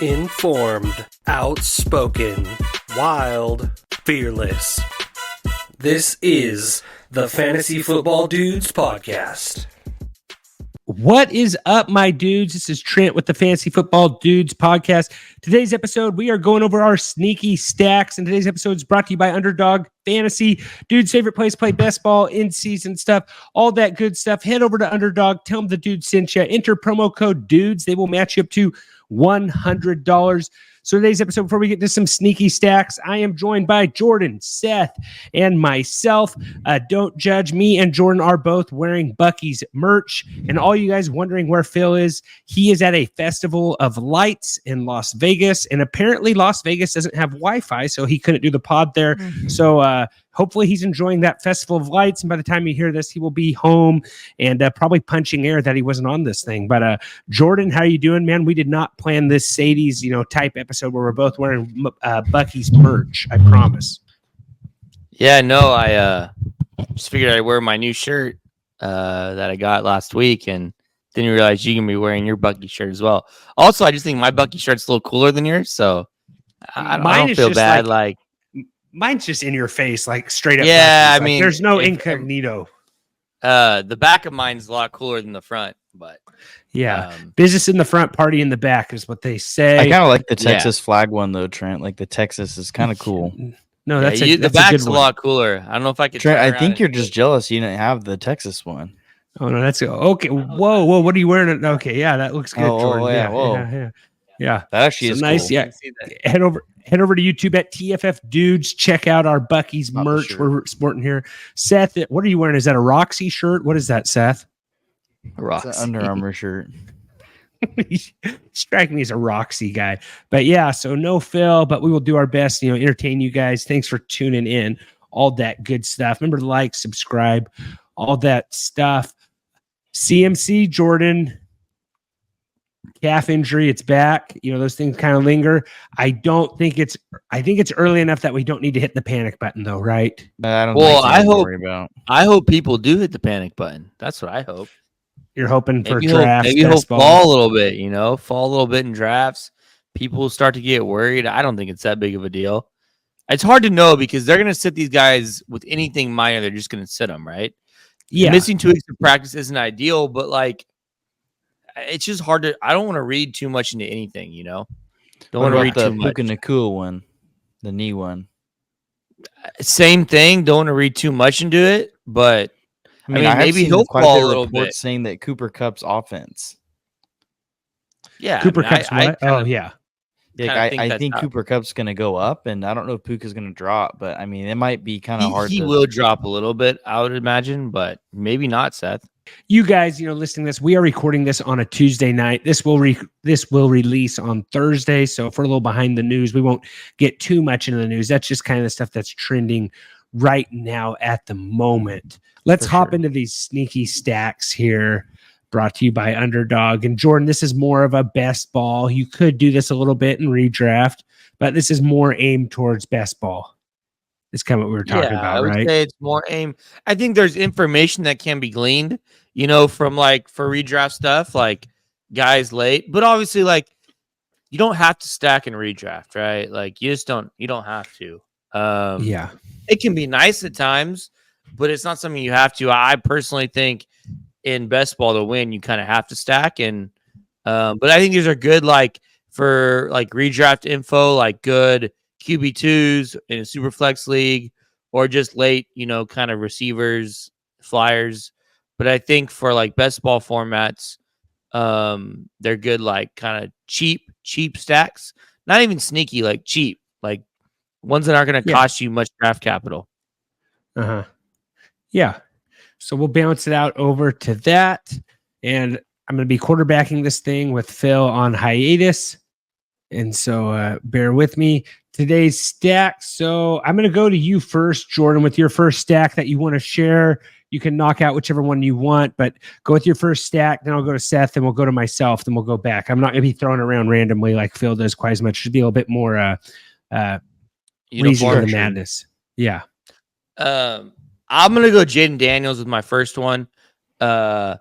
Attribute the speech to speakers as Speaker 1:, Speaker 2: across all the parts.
Speaker 1: Informed, outspoken, wild, fearless. This is the Fantasy Football Dudes podcast.
Speaker 2: What is up, my dudes? This is Trent with the Fantasy Football Dudes podcast. Today's episode, we are going over our sneaky stacks, and today's episode is brought to you by Underdog Fantasy. Dude's favorite place to play best ball, in-season stuff, all that good stuff. Head over to Underdog. Tell them the dude sent you. Enter promo code DUDES. They will match you up to $100. So today's episode, before we get to some sneaky stacks, I am joined by Jordan, Seth, and myself. Don't judge. Me and Jordan are both wearing Bucky's merch. And all you guys wondering where Phil is, he is at a festival of lights in Las Vegas. And apparently Las Vegas doesn't have Wi-Fi, so he couldn't do the pod there. So hopefully he's enjoying that festival of lights. And by the time you hear this, he will be home and probably punching air that he wasn't on this thing. But Jordan, how are you doing, man? We did not plan this Sadie's, type episode where we're both wearing Bucky's merch. I promise.
Speaker 3: Yeah, no, I just figured I'd wear my new shirt that I got last week, and didn't realize you can be wearing your Bucky shirt as well. Also, I just think my Bucky shirt's a little cooler than yours, so I don't feel bad. Like
Speaker 2: mine's just in your face, like straight up.
Speaker 3: Yeah,
Speaker 2: Bucky's. I mean, there's no incognito.
Speaker 3: The back of mine's a lot cooler than the front, but
Speaker 2: yeah, business in the front, party in the back is what they say.
Speaker 4: I kind of like the Texas flag one though, Trent. Like the Texas is kind of cool.
Speaker 2: No, that's
Speaker 3: the back's a lot cooler. I don't know if I could.
Speaker 4: Trent, I think you're just jealous you didn't have the Texas one.
Speaker 2: Oh no, that's okay. Whoa, what are you wearing? Okay, yeah, that looks good, Jordan. Yeah.
Speaker 4: That actually is
Speaker 2: nice.
Speaker 4: Cool.
Speaker 2: Yeah, head over to YouTube at tffdudes. Check out our Bucky's merch we're sporting here. Seth, what are you wearing? Is that a Roxy shirt? What is that, Seth?
Speaker 4: Roxy. It's an Under Armour shirt.
Speaker 2: Striking me as a Roxy guy, but yeah. So no Phil, but we will do our best. Entertain you guys. Thanks for tuning in. All that good stuff. Remember to like, subscribe, all that stuff. CMC Jordan. Calf injury, it's back. Those things kind of linger. I think it's early enough that we don't need to hit the panic button, though, right?
Speaker 4: I don't.
Speaker 3: Well, I hope people do hit the panic button. That's what I hope.
Speaker 2: You're hoping for drafts.
Speaker 3: Maybe he'll fall a little bit. Fall a little bit in drafts. People will start to get worried. I don't think it's that big of a deal. It's hard to know because they're going to sit these guys with anything minor. They're just going to sit them, right?
Speaker 2: Yeah.
Speaker 3: Missing 2 weeks of practice isn't ideal, but it's just hard to. I don't want to read too much into anything, Don't want to read too much.
Speaker 4: The cool one, the knee one.
Speaker 3: Same thing. Don't want to read too much into it, but I mean maybe he'll fall a little bit.
Speaker 4: Saying that Cooper Kupp's offense.
Speaker 3: Yeah,
Speaker 2: Cooper Kupp's what? Yeah.
Speaker 4: I think Cooper Kupp's going to go up, and I don't know if Puka's going to drop, but I mean it might be kind of hard.
Speaker 3: He will drop a little bit, I would imagine, but maybe not, Seth.
Speaker 2: You guys, listening to this, we are recording this on a Tuesday night. This will release on Thursday. So if we're a little behind the news, we won't get too much into the news. That's just kind of the stuff that's trending right now at the moment. Let's hop into these sneaky stacks here, brought to you by Underdog. And Jordan, this is more of a best ball. You could do this a little bit in redraft, but this is more aimed towards best ball. It's kind of what we were talking about,
Speaker 3: I would
Speaker 2: right?
Speaker 3: say it's more aim. I think there's information that can be gleaned, from for redraft stuff, like guys late. But obviously, you don't have to stack and redraft, right? You don't have to. It can be nice at times, but it's not something you have to. I personally think in best ball to win, you kind of have to stack. And but I think these are good, for redraft info, good QB2s in a super flex league or just late, kind of receivers, flyers. But I think for best ball formats, they're good, kind of cheap stacks, not even sneaky, cheap, ones that aren't going to cost you much draft capital.
Speaker 2: Yeah. So we'll bounce it out over to that. And I'm going to be quarterbacking this thing with Phil on hiatus. And so bear with me. Today's stack. So I'm going to go to you first, Jordan, with your first stack that you want to share. You can knock out whichever one you want, but go with your first stack. Then I'll go to Seth, and we'll go to myself. Then we'll go back. I'm not going to be throwing around randomly like Phil does quite as much. It should be a little bit more reason for the madness. Yeah.
Speaker 3: I'm going to go Jaden Daniels with my first one. I've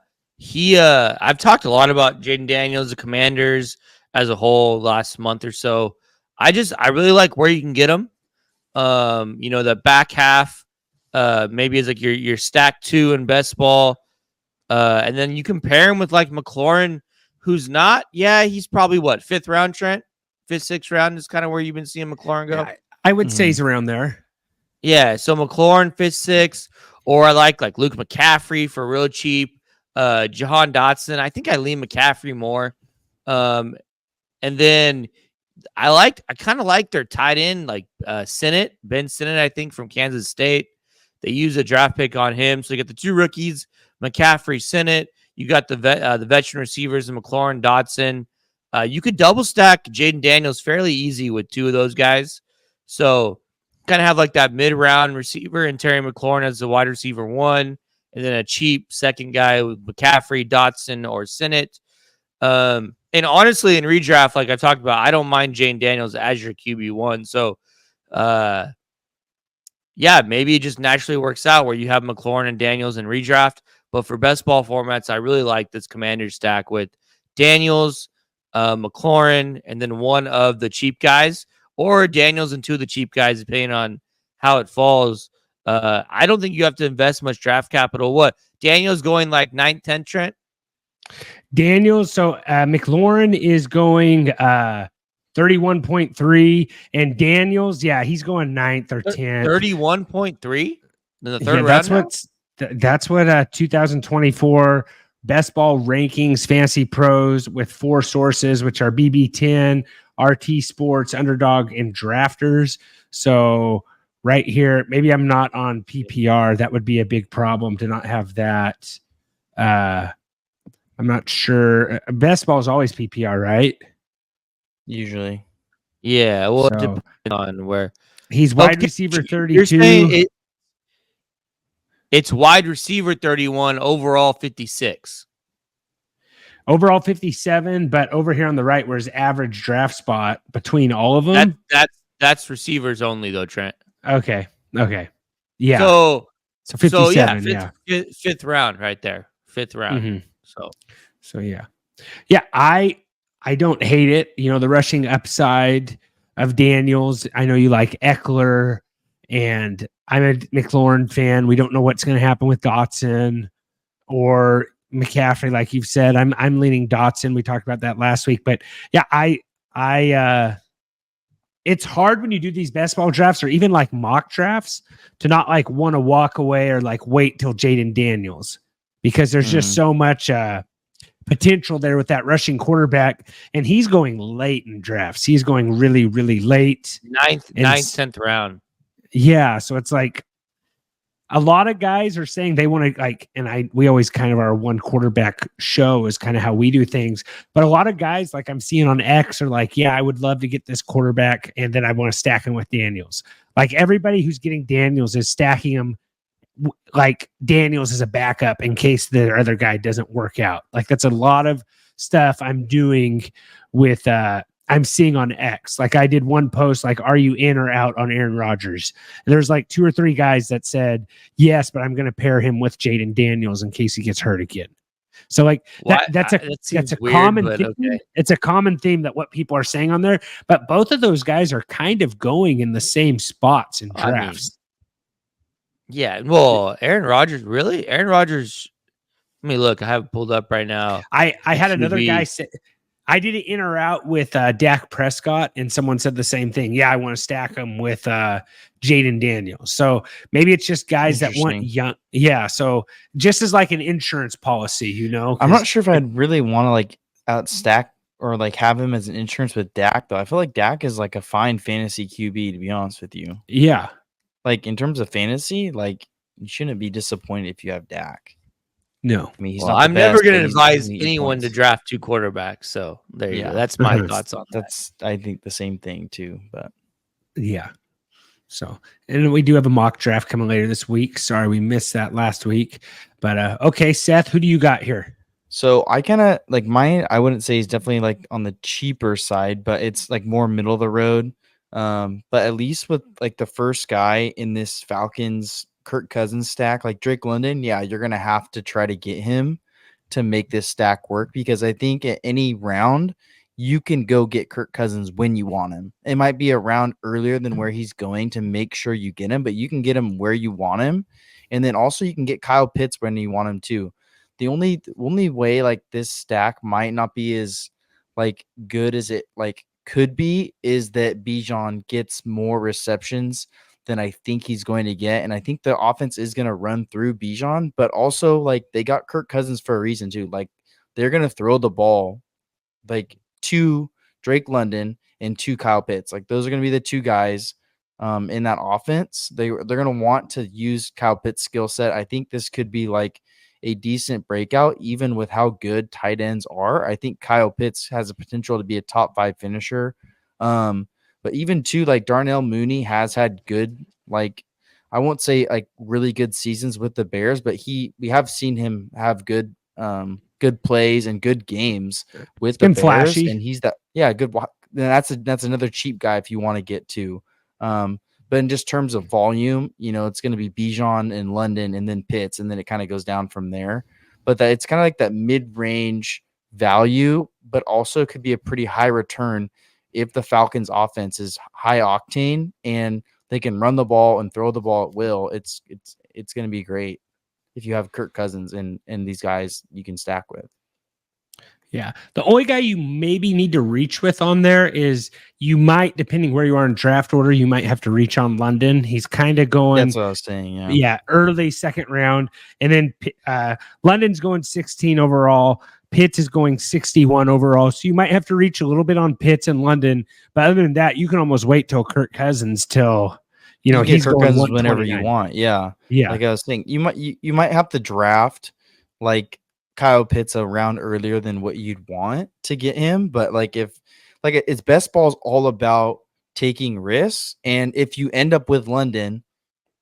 Speaker 3: talked a lot about Jaden Daniels, the Commanders. as a whole last month or so. I really like where you can get them. The back half maybe is like your stack 2 in best ball. And then you compare him with like McLaurin, who's not, he's probably what, 5th round, Trent? 5th, 6th round is kind of where you've been seeing McLaurin go.
Speaker 2: Yeah, I would say he's around there.
Speaker 3: Yeah, so McLaurin 5th, 6th, or I like Luke McCaffrey for real cheap. Jahan Dotson. I think I lean McCaffrey more. And then I kind of like their tight end, Ben Sinnott, I think from Kansas State. They use a draft pick on him. So you got the 2 rookies, McCaffrey, Sinnott. You got the veteran receivers in McLaurin, Dotson. You could double stack Jaden Daniels fairly easy with 2 of those guys. So kind of have like that mid-round receiver and Terry McLaurin as the wide receiver 1, and then a cheap second guy with McCaffrey, Dotson, or Sinnott. And honestly, in redraft, like I talked about, I don't mind Jaden Daniels as your QB1. So, maybe it just naturally works out where you have McLaurin and Daniels in redraft. But for best ball formats, I really like this commander stack with Daniels, McLaurin, and then 1 of the cheap guys, or Daniels and 2 of the cheap guys, depending on how it falls. I don't think you have to invest much draft capital. What? Daniels going like 9th, 10th, Trent?
Speaker 2: Daniels, so McLaurin is going 31.3, and Daniels, he's going 9th or 10th.
Speaker 3: 31.3 in the 3rd round.
Speaker 2: That's what 2024 Best Ball Rankings Fantasy Pros with 4 sources, which are BB10, RT Sports, Underdog, and Drafters. So right here, maybe I'm not on PPR. That would be a big problem to not have that. I'm not sure. Best ball is always PPR, right?
Speaker 4: Usually.
Speaker 3: Yeah. Well, it depends on where.
Speaker 2: He's wide receiver 32.
Speaker 3: You're saying it's wide receiver 31, overall 56.
Speaker 2: Overall 57, but over here on the right, where his average draft spot between all of them.
Speaker 3: That's receivers only, though, Trent.
Speaker 2: Okay. Yeah.
Speaker 3: So
Speaker 2: 57,
Speaker 3: fifth round right there. 5th round.
Speaker 2: Mm-hmm.
Speaker 3: So
Speaker 2: yeah. I don't hate it. The rushing upside of Daniels. I know you like Eckler, and I'm a McLaurin fan. We don't know what's going to happen with Dotson or McCaffrey, like you've said. I'm leaning Dotson. We talked about that last week, but it's hard when you do these best ball drafts or even like mock drafts to not like want to walk away or like wait till Jaden Daniels, because there's just so much potential there with that rushing quarterback, and he's going late in drafts. He's going really, really late.
Speaker 3: 9th, 10th round.
Speaker 2: Yeah, so it's like a lot of guys are saying they want to we always kind of our one quarterback show is kind of how we do things. But a lot of guys like I'm seeing on X are like, I would love to get this quarterback, and then I want to stack him with Daniels. Like everybody who's getting Daniels is stacking him like Daniels as a backup in case the other guy doesn't work out. Like that's a lot of stuff I'm doing with I'm seeing on X. Like I did one post like, are you in or out on Aaron Rodgers? And there's like 2 or 3 guys that said yes, but I'm going to pair him with Jaden Daniels in case he gets hurt again. So like that's a weird, common theme. Okay. It's a common theme that what people are saying on there, but both of those guys are kind of going in the same spots in drafts.
Speaker 3: Well, Aaron Rodgers, really? Aaron Rodgers, let me look. I have it pulled up right now.
Speaker 2: I had another guy say, I did it in or out with Dak Prescott, and someone said the same thing. Yeah, I want to stack him with Jaden Daniels. So maybe it's just guys that want young. Yeah, so just as like an insurance policy,
Speaker 4: I'm not sure if I'd really want to like outstack or like have him as an insurance with Dak, though. I feel like Dak is like a fine fantasy QB, to be honest with you.
Speaker 2: Yeah.
Speaker 4: Like in terms of fantasy, like you shouldn't be disappointed if you have Dak.
Speaker 2: No,
Speaker 4: I mean,
Speaker 3: I'm never going to advise anyone to draft 2 quarterbacks. So there you go. That's my thoughts on that.
Speaker 4: I think the same thing too. But
Speaker 2: yeah. So, and we do have a mock draft coming later this week. Sorry, we missed that last week. But okay, Seth, who do you got here?
Speaker 4: So I kind of like mine. I wouldn't say he's definitely like on the cheaper side, but it's like more middle of the road. But at least with like the first guy in this Falcons Kirk Cousins stack, like Drake London, you're gonna have to try to get him to make this stack work, because I think at any round you can go get Kirk Cousins when you want him. It might be a round earlier than where he's going to make sure you get him, but you can get him where you want him. And then also you can get Kyle Pitts when you want him too. The only way like this stack might not be as like good as it like could be is that Bijan gets more receptions than I think he's going to get. And I think the offense is going to run through Bijan, but also like they got Kirk Cousins for a reason too. Like they're going to throw the ball like to Drake London and to Kyle Pitts. Like those are going to be the two guys in that offense. They're going to want to use Kyle Pitts' skill set. I think this could be like a decent breakout, even with how good tight ends are. I think Kyle Pitts has a potential to be a top 5 finisher. But even too, like Darnell Mooney has had good, like I won't say like really good seasons with the Bears, but we have seen him have good plays and good games with the Bears,
Speaker 2: flashy.
Speaker 4: and he's good. That's another cheap guy if you want to get to. But in just terms of volume, it's going to be Bijan in London and then Pitts, and then it kind of goes down from there. But it's kind of like that mid-range value, but also could be a pretty high return if the Falcons offense is high octane and they can run the ball and throw the ball at will. It's going to be great if you have Kirk Cousins and these guys you can stack with.
Speaker 2: Yeah. The only guy you maybe need to reach with on there is you might, depending where you are in draft order, you might have to reach on London. He's kind of going.
Speaker 4: That's what I was saying. Yeah.
Speaker 2: Yeah. Early second round. And then London's going 16 overall. Pitts is going 61 overall. So you might have to reach a little bit on Pitts and London. But other than that, you can almost wait till Kirk Cousins till, he's
Speaker 4: Kirk
Speaker 2: going
Speaker 4: Cousins whenever you want. Yeah.
Speaker 2: Yeah.
Speaker 4: Like I was saying, you might have to draft like Kyle Pitts a round earlier than what you'd want to get him. But like it's best ball is all about taking risks. And if you end up with London,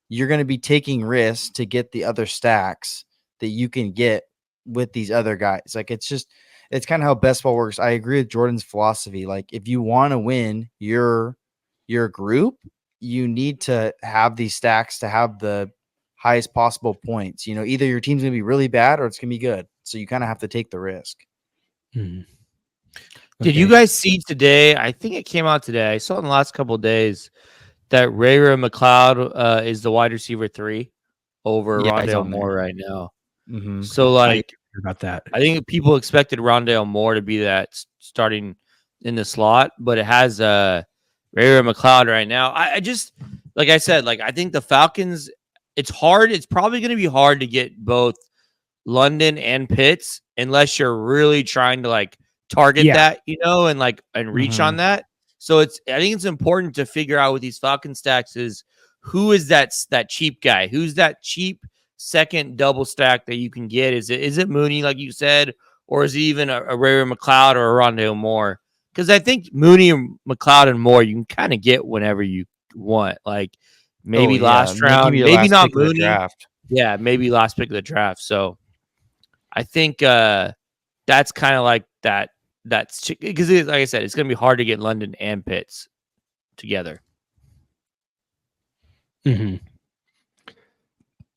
Speaker 4: you're going to be taking risks to get the other stacks that you can get with these other guys. Like it's kind of how best ball works. I agree with Jordan's philosophy. Like if you want to win your group, you need to have these stacks to have the highest possible points. Either your team's going to be really bad or it's going to be good. So you kind of have to take the risk.
Speaker 2: Hmm.
Speaker 3: Did you guys see today? I think it came out today. I saw in the last couple of days that Ray McLeod is the wide receiver 3 over Rondale Moore right now.
Speaker 4: Mm-hmm.
Speaker 3: So like
Speaker 2: about that,
Speaker 3: I think people expected Rondale Moore to be that starting in the slot, but it has Ray McLeod right now. I just, like I said, like I think the Falcons, it's hard. It's probably going to be hard to get both London and Pitts unless you're really trying to like target that, and reach on that. So I think it's important to figure out with these Falcon stacks is who is that cheap guy? Who's that cheap second double stack that you can get? Is it Mooney, like you said, or is it even a Ray McLeod or a Rondale Moore? Because I think Mooney and McLeod and Moore you can kind of get whenever you want. Like maybe last round, maybe not Mooney. Yeah, maybe last pick of the draft. So I think that's kind of like that. That's because, like I said, it's going to be hard to get London and Pitts together.
Speaker 2: Mm-hmm.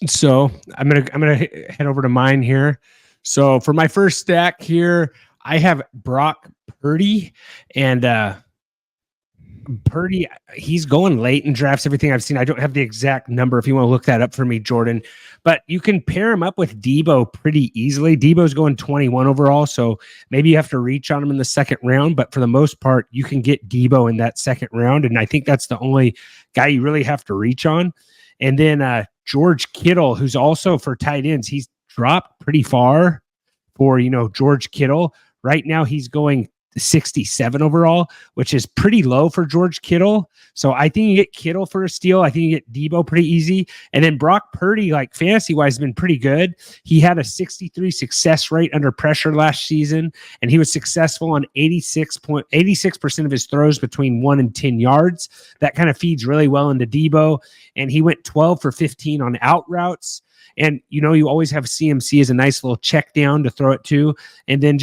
Speaker 2: So I'm gonna head over to mine here. So for my first stack here, I have Brock Purdy, and Purdy, he's going late in drafts. Everything I've seen, I don't have the exact number. If you want to look that up for me, Jordan, but you can pair him up with Debo pretty easily. Debo's going 21 overall, so maybe you have to reach on him in the second round. But for the most part, you can get Debo in that second round, and I think that's the only guy you really have to reach on. And then George Kittle, who's also for tight ends, he's dropped pretty far for George Kittle. Right now, he's going 67 overall, which is pretty low for George Kittle. So I think you get Kittle for a steal. I think you get Debo pretty easy. And then Brock Purdy, like fantasy-wise, has been pretty good. He had a 63 success rate under pressure last season, and he was successful on 86% of his throws between 1 and 10 yards. That kind of feeds really well into Debo. And he went 12 for 15 on out routes. And, you always have CMC as a nice little check down to throw it to. And then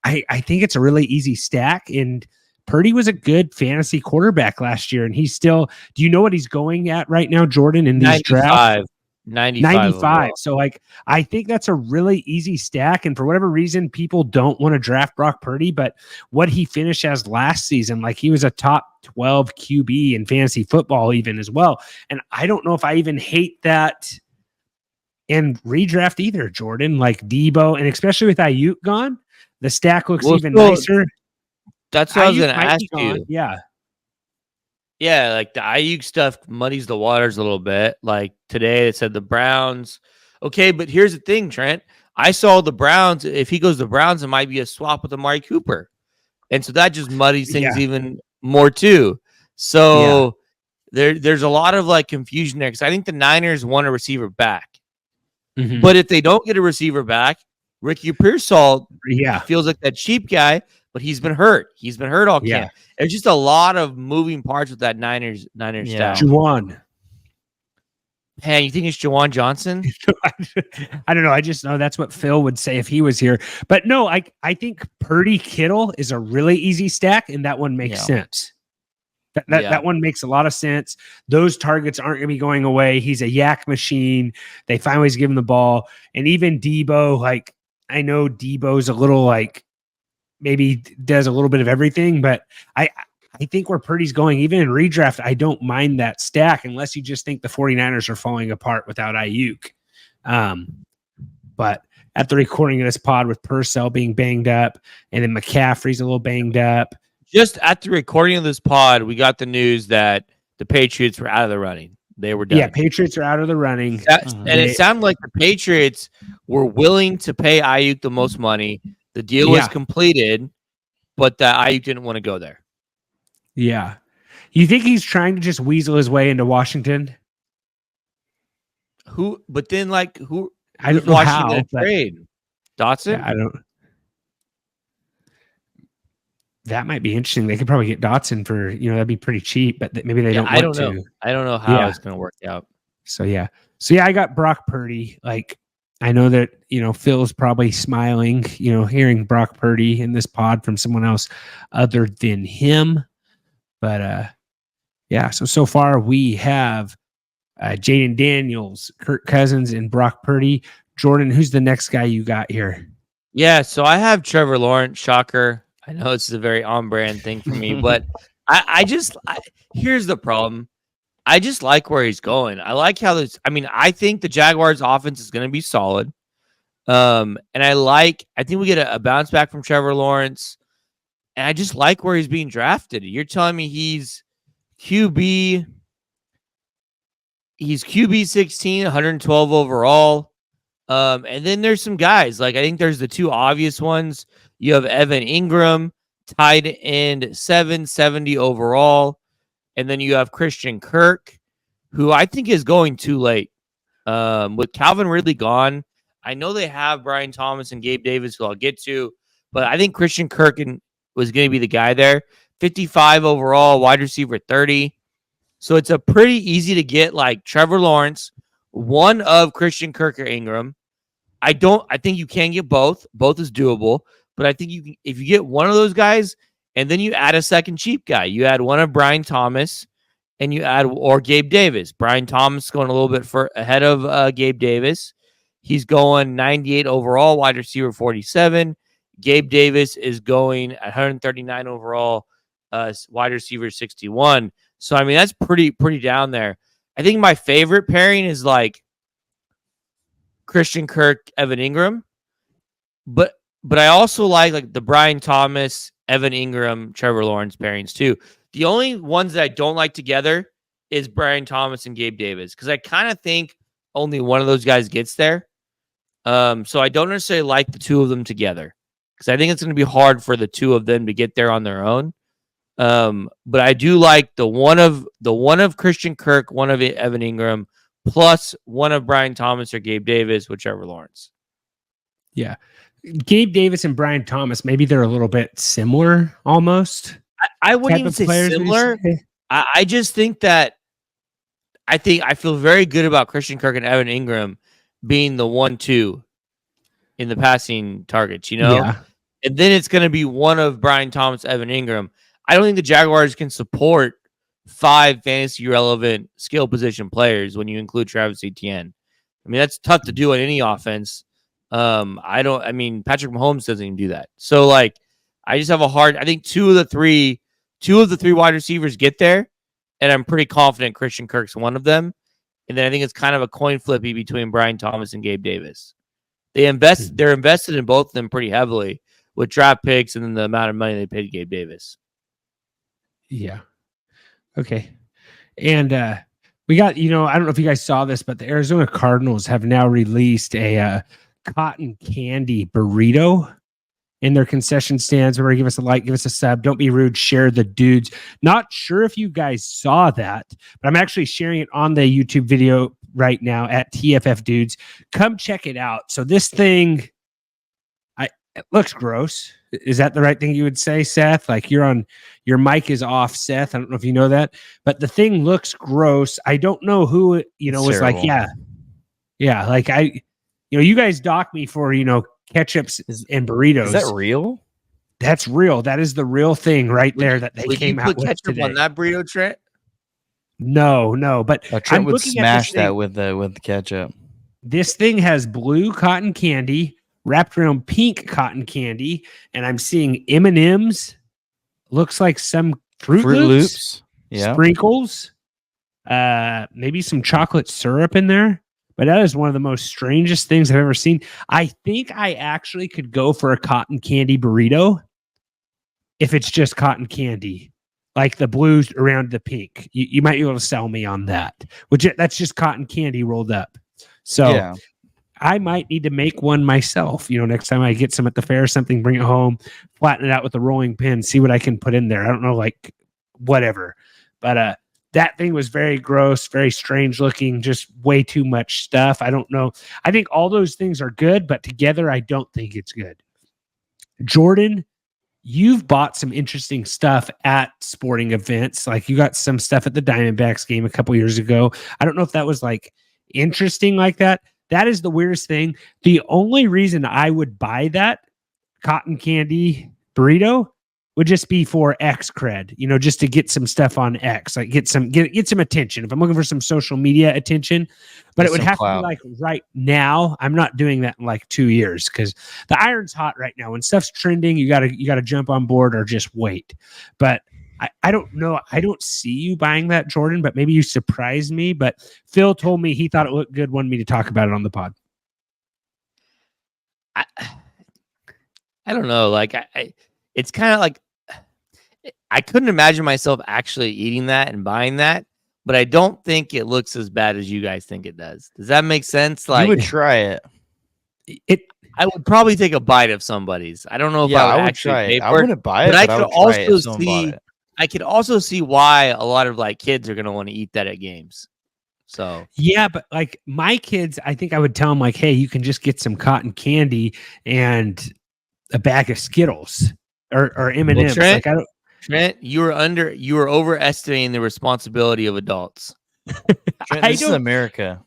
Speaker 2: I think it's a really easy stack. And Purdy was a good fantasy quarterback last year. And he's still, do you know what he's going at right now, Jordan, in these drafts?
Speaker 3: 95 overall.
Speaker 2: So like I think that's a really easy stack. And for whatever reason, people don't want to draft Brock Purdy, but what he finished as last season, like he was a top 12 QB in fantasy football even as well. And I don't know if I even hate that in redraft either, Jordan, like Debo, and especially with Ayuk gone, the stack looks even nicer.
Speaker 3: That's what I was going to ask
Speaker 2: you.
Speaker 3: you.
Speaker 2: Yeah.
Speaker 3: Yeah, like the Ayuk stuff muddies the waters a little bit. Like today, it said the Browns. Okay, but here's the thing, Trent. I saw the Browns. If he goes to the Browns, it might be a swap with Amari Cooper, and so that just muddies things even more too. So there's a lot of like confusion there because I think the Niners want a receiver back, but if they don't get a receiver back, Ricky Pearsall feels like that cheap guy. But he's been hurt. He's been hurt all camp. There's just a lot of moving parts with that Niners staff.
Speaker 2: Juwan.
Speaker 3: Man, you think it's Juwan Johnson?
Speaker 2: I don't know. I just know that's what Phil would say if he was here. But no, I think Purdy Kittle is a really easy stack, and that one makes sense. That one makes a lot of sense. Those targets aren't going to be going away. He's a yak machine. They find ways to give him the ball. And even Debo, like I know Debo's a little like maybe does a little bit of everything, but I think where Purdy's going, even in redraft, I don't mind that stack unless you just think the 49ers are falling apart without Ayuk. But at the recording of this pod with Purcell being banged up and then McCaffrey's a little banged up.
Speaker 3: Just at the recording of this pod, we got the news that the Patriots were out of the running. They were done.
Speaker 2: Yeah, Patriots are out of the running.
Speaker 3: And it sounded like the Patriots were willing to pay Ayuk the most money. The deal was completed, but Ayuk didn't want to go there.
Speaker 2: Yeah. You think he's trying to just weasel his way into Washington?
Speaker 3: But then, like,
Speaker 2: I don't know how.
Speaker 3: Trade? Dotson?
Speaker 2: Yeah, I don't. That might be interesting. They could probably get Dotson for, that'd be pretty cheap, but maybe they don't want
Speaker 3: I don't
Speaker 2: to.
Speaker 3: know. I don't know how it's going to work out.
Speaker 2: So, I got Brock Purdy. Like, I know that, Phil's probably smiling, hearing Brock Purdy in this pod from someone else other than him. But, so far we have Jaden Daniels, Kirk Cousins, and Brock Purdy. Jordan, who's the next guy you got here?
Speaker 3: Yeah, so I have Trevor Lawrence. Shocker. I know it's a very on-brand thing for me, but here's the problem. I just like where he's going. I like how I think the Jaguars offense is going to be solid. And I think we get a bounce back from Trevor Lawrence. And I just like where he's being drafted. You're telling me he's QB 16, 112 overall. And then there's some guys. Like I think there's the two obvious ones. You have Evan Ingram, tight end 770 overall. And then you have Christian Kirk, who I think is going too late. With Calvin Ridley gone, I know they have Brian Thomas and Gabe Davis, who I'll get to, but I think Christian Kirk was going to be the guy there. 55 overall, wide receiver 30. So it's a pretty easy to get like Trevor Lawrence, one of Christian Kirk or Ingram. I think you can get both. Both is doable, but I think if you get one of those guys, and then you add a second cheap guy. You add one of Brian Thomas, and you add or Gabe Davis. Brian Thomas going a little bit ahead of Gabe Davis. He's going 98 overall, wide receiver 47. Gabe Davis is going at 139 overall, wide receiver 61. So I mean that's pretty down there. I think my favorite pairing is like Christian Kirk, Evan Ingram, but I also like the Brian Thomas, Evan Ingram, Trevor Lawrence pairings too. The only ones that I don't like together is Brian Thomas and Gabe Davis because I kind of think only one of those guys gets there. So I don't necessarily like the two of them together because I think it's going to be hard for the two of them to get there on their own. But I do like the one of Christian Kirk, one of Evan Ingram, plus one of Brian Thomas or Gabe Davis, whichever Lawrence.
Speaker 2: Yeah. Gabe Davis and Brian Thomas, maybe they're a little bit similar almost.
Speaker 3: I wouldn't even say similar. I just think that I feel very good about Christian Kirk and Evan Ingram being the 1-2 in the passing targets,
Speaker 2: Yeah.
Speaker 3: And then it's going to be one of Brian Thomas, Evan Ingram. I don't think the Jaguars can support 5 fantasy relevant skill position players when you include Travis Etienne. I mean, that's tough to do on any offense. I mean, Patrick Mahomes doesn't even do that. So like, I just have I think two of the three wide receivers get there, and I'm pretty confident Christian Kirk's one of them. And then I think it's kind of a coin flippy between Brian Thomas and Gabe Davis. They're invested in both of them pretty heavily with draft picks and then the amount of money they paid Gabe Davis.
Speaker 2: Yeah. Okay. And we got, I don't know if you guys saw this, but the Arizona Cardinals have now released a cotton candy burrito in their concession stands. Remember, give us a like, give us a sub. Don't be rude. Share the dudes. Not sure if you guys saw that, but I'm actually sharing it on the YouTube video right now at tffdudes. Come check it out. So this thing, it looks gross. Is that the right thing you would say, Seth? Like your mic is off, Seth. I don't know if you know that, but the thing looks gross. I don't know who, was
Speaker 4: terrible.
Speaker 2: like, yeah. Like you guys dock me for, ketchups and burritos.
Speaker 4: Is that real?
Speaker 2: That's real. That is the real thing right there that they came out with
Speaker 3: ketchup
Speaker 2: today.
Speaker 3: On that burrito, Trent?
Speaker 2: No, but
Speaker 4: Trent would smash that with the ketchup.
Speaker 2: This thing has blue cotton candy wrapped around pink cotton candy, and I'm seeing M&Ms. Looks like some Fruit Loops.
Speaker 4: Yeah.
Speaker 2: Sprinkles. Maybe some chocolate syrup in there. But that is one of the most strangest things I've ever seen. I think I actually could go for a cotton candy burrito if it's just cotton candy, like the blues around the pink. You might be able to sell me on that. That's just cotton candy rolled up. So yeah. I might need to make one myself. Next time I get some at the fair or something, bring it home, flatten it out with a rolling pin, see what I can put in there. I don't know, like whatever. But that thing was very gross, very strange looking, just way too much stuff. I don't know. I think all those things are good, but together I don't think it's good. Jordan, you've bought some interesting stuff at sporting events. Like you got some stuff at the Diamondbacks game a couple years ago. I don't know if that was like interesting like that. That is the weirdest thing. The only reason I would buy that cotton candy burrito would just be for X cred, just to get some stuff on X, like get some attention. If I'm looking for some social media attention, but it would have to be like right now. I'm not doing that in like 2 years because the iron's hot right now. When stuff's trending, you gotta jump on board or just wait. But I don't know. I don't see you buying that, Jordan, but maybe you surprised me. But Phil told me he thought it looked good, wanted me to talk about it on the pod.
Speaker 3: I don't know. Like, it's kind of like, I couldn't imagine myself actually eating that and buying that, but I don't think it looks as bad as you guys think it does. Does that make sense? Like,
Speaker 4: you would try it.
Speaker 3: I would probably take a bite of somebody's. I don't know if I would actually
Speaker 4: try
Speaker 3: pay
Speaker 4: it.
Speaker 3: for
Speaker 4: I wouldn't buy it,
Speaker 3: but
Speaker 4: I could also
Speaker 3: see. I could also see why a lot of like kids are going to want to eat that at games. So
Speaker 2: yeah, but like my kids, I think I would tell them like, hey, you can just get some cotton candy and a bag of Skittles or M&Ms.
Speaker 3: Well,
Speaker 2: Trent,
Speaker 3: you were overestimating the responsibility of adults.
Speaker 4: Trent, this is America.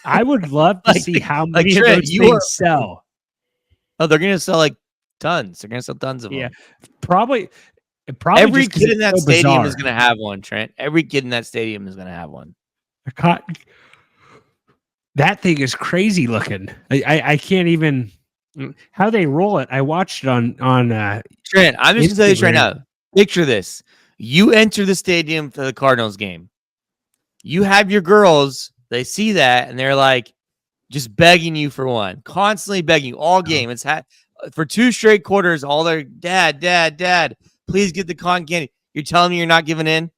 Speaker 2: I would love to see how many of
Speaker 3: Trent,
Speaker 2: those things sell.
Speaker 3: Oh, they're going to sell like tons. They're going to sell tons of them.
Speaker 2: Yeah, probably
Speaker 3: every kid in that stadium is going to have one, Trent. Every kid in that stadium is going to have one.
Speaker 2: That thing is crazy looking. I can't even how they roll it. I watched it on
Speaker 3: Trent. I'm just going to tell you right now. Picture this: you enter the stadium for the Cardinals game. You have your girls. They see that and they're like, just begging you for one, constantly begging you all game. It's for 2 straight quarters. All their dad. Please get the cotton candy. You're telling me you're not giving in?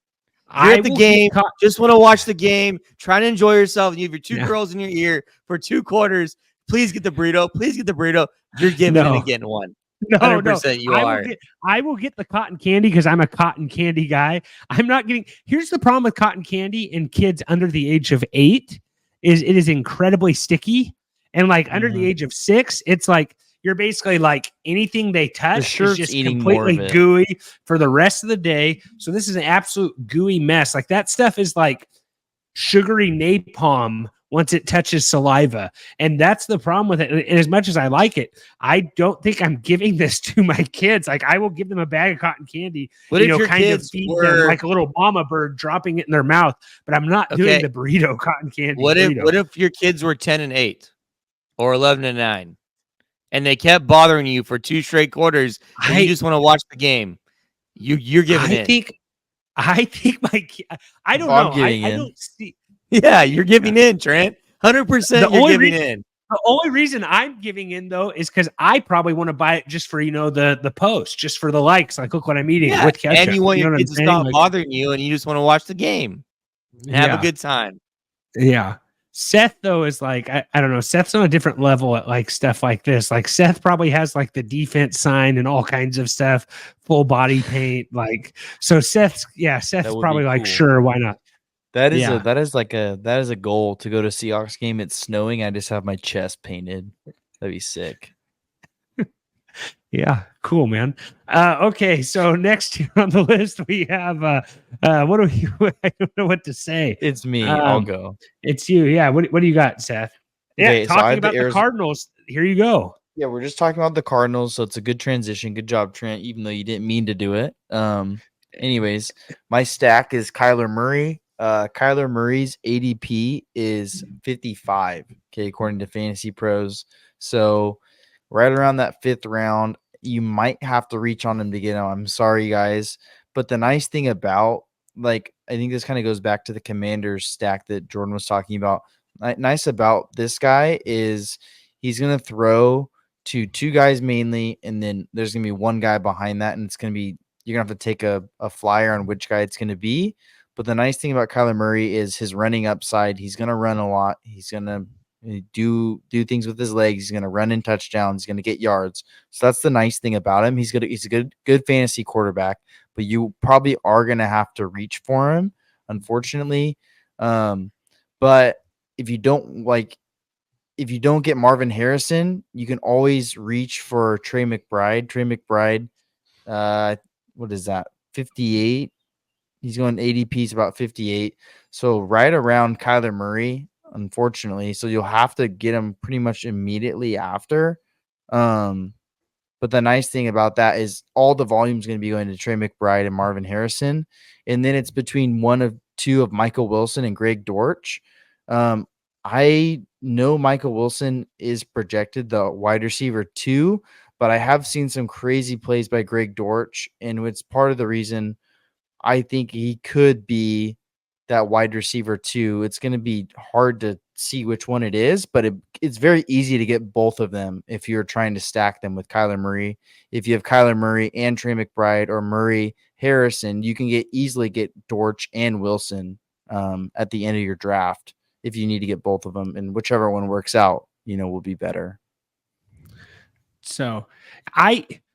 Speaker 3: You're at the game. Just want to watch the game. Trying to enjoy yourself. And you have your 2 girls in your ear for 2 quarters. Please get the burrito. Please get the burrito. You're giving in and getting one.
Speaker 2: No,
Speaker 3: 100% you are.
Speaker 2: I will get the cotton candy because I'm a cotton candy guy. I'm not getting. Here's the problem with cotton candy in kids under the age of 8 is it is incredibly sticky, and like under the age of 6, it's like you're basically like anything they touch is just completely gooey for the rest of the day. So this is an absolute gooey mess. Like that stuff is like sugary napalm once it touches saliva. And that's the problem with it. And as much as I like it, I don't think I'm giving this to my kids. Like, I will give them a bag of cotton candy,
Speaker 3: What if your
Speaker 2: kind of
Speaker 3: kids
Speaker 2: feed them
Speaker 3: were
Speaker 2: like a little mama bird, dropping it in their mouth. But I'm not doing the burrito cotton candy.
Speaker 3: What if your kids were 10 and 8 or 11 and 9 and they kept bothering you for 2 straight quarters and you just want to watch the game? You're giving in.
Speaker 2: I think my I don't
Speaker 4: I'm
Speaker 2: know.
Speaker 4: giving
Speaker 2: I
Speaker 4: in.
Speaker 2: don't see.
Speaker 3: Yeah, you're giving in, Trent. 100% you're giving in.
Speaker 2: The only reason I'm giving in, though, is because I probably want to buy it just for, the post, just for the likes. Like, look what I'm eating with ketchup.
Speaker 3: And you want your
Speaker 2: know
Speaker 3: kids to stop bothering you, and you just want to watch the game and have a good time.
Speaker 2: Yeah. Seth, though, is like, I don't know. Seth's on a different level at like stuff like this. Like, Seth probably has like the defense sign and all kinds of stuff, full body paint. Like, so Seth's probably like,
Speaker 4: cool.
Speaker 2: Sure, why not?
Speaker 4: That is a goal to go to Seahawks game. It's snowing. I just have my chest painted. That'd be sick.
Speaker 2: Yeah, cool, man. Okay, so next here on the list we have what do we? I don't know what to say.
Speaker 4: It's me. I'll go.
Speaker 2: It's you. Yeah. What do you got, Seth? Yeah,
Speaker 4: Okay,
Speaker 2: talking about the Cardinals. Here you go.
Speaker 4: Yeah, we're just talking about the Cardinals, so it's a good transition. Good job, Trent, even though you didn't mean to do it. Anyways, my stack is Kyler Murray. Kyler Murray's ADP is 55, okay, according to Fantasy Pros. So right around that 5th round, you might have to reach on him to get him. I'm sorry, guys. But the nice thing about, like, I think this kind of goes back to the Commanders stack that Jordan was talking about. Nice about this guy is he's going to throw to 2 guys mainly, and then there's going to be 1 guy behind that, and it's going to be, you're going to have to take a flyer on which guy it's going to be. But the nice thing about Kyler Murray is his running upside. He's going to run a lot. He's going to do things with his legs. He's going to run in touchdowns. He's going to get yards. So that's the nice thing about him. He's a good fantasy quarterback, but you probably are going to have to reach for him, unfortunately. But if you don't get Marvin Harrison, you can always reach for Trey McBride. Trey McBride, what is that? 58. He's going ADP's about 58. So right around Kyler Murray, unfortunately. So you'll have to get him pretty much immediately after. But the nice thing about that is all the volume is going to be going to Trey McBride and Marvin Harrison. And then it's between 1 of 2 of Michael Wilson and Greg Dortch. I know Michael Wilson is projected the wide receiver 2, but I have seen some crazy plays by Greg Dortch, and it's part of the reason I think he could be that wide receiver 2. It's going to be hard to see which one it is, but it's very easy to get both of them if you're trying to stack them with Kyler Murray. If you have Kyler Murray and Trey McBride or Murray Harrison, you can easily get Dortch and Wilson at the end of your draft if you need to get both of them, and whichever one works out, will be better.
Speaker 2: So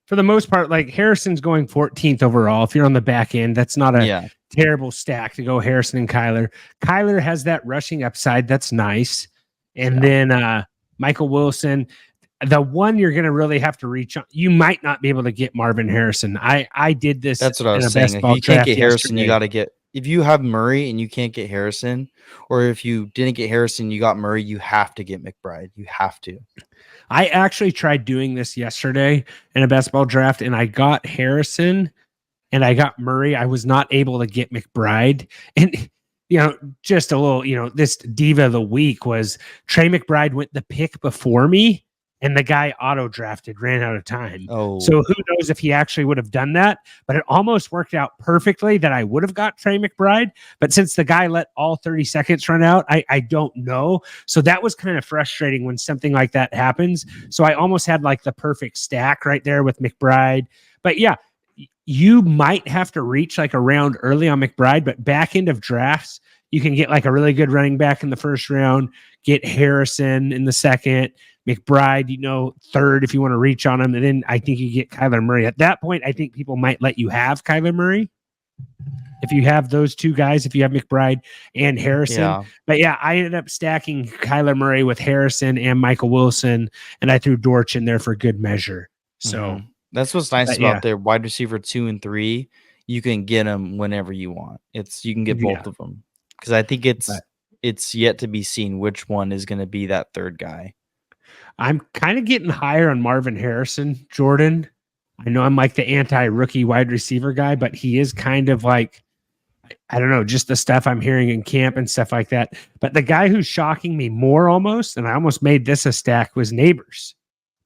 Speaker 2: for the most part, like, Harrison's going 14th overall. If you're on the back end, that's not a terrible stack to go Harrison and Kyler. Kyler has that rushing upside. That's nice. And then Michael Wilson, the one you're going to really have to reach on, you might not be able to get Marvin Harrison. I did this.
Speaker 4: That's what I was saying. If you can't get Harrison, you got to get, if you have Murray and you can't get Harrison, or if you didn't get Harrison, you got Murray, you have to get McBride. You have to.
Speaker 2: I actually tried doing this yesterday in a best ball draft, and I got Harrison and I got Murray. I was not able to get McBride. And, just a little, this diva of the week was Trey McBride went the pick before me, and the guy auto drafted, ran out of time.
Speaker 4: Oh,
Speaker 2: so who knows if he actually would have done that? But it almost worked out perfectly that I would have got Trey McBride. But since the guy let all 30 seconds run out, I don't know. So that was kind of frustrating when something like that happens. So I almost had like the perfect stack right there with McBride. But yeah, you might have to reach like a round early on McBride, but back end of drafts, you can get like a really good running back in the first round, get Harrison in the second, McBride, third if you want to reach on him. And then I think you get Kyler Murray. At that point, I think people might let you have Kyler Murray if you have those 2 guys, if you have McBride and Harrison. Yeah. But yeah, I ended up stacking Kyler Murray with Harrison and Michael Wilson, and I threw Dortch in there for good measure. So
Speaker 4: that's what's nice about their wide receiver 2 and 3. You can get them whenever you want. You can get both of them, because I think it's it's yet to be seen which one is going to be that third guy.
Speaker 2: I'm kind of getting higher on Marvin Harrison, Jordan. I know I'm like the anti-rookie wide receiver guy, but he is kind of like, I don't know, just the stuff I'm hearing in camp and stuff like that. But the guy who's shocking me more almost, and I almost made this a stack, was Neighbors.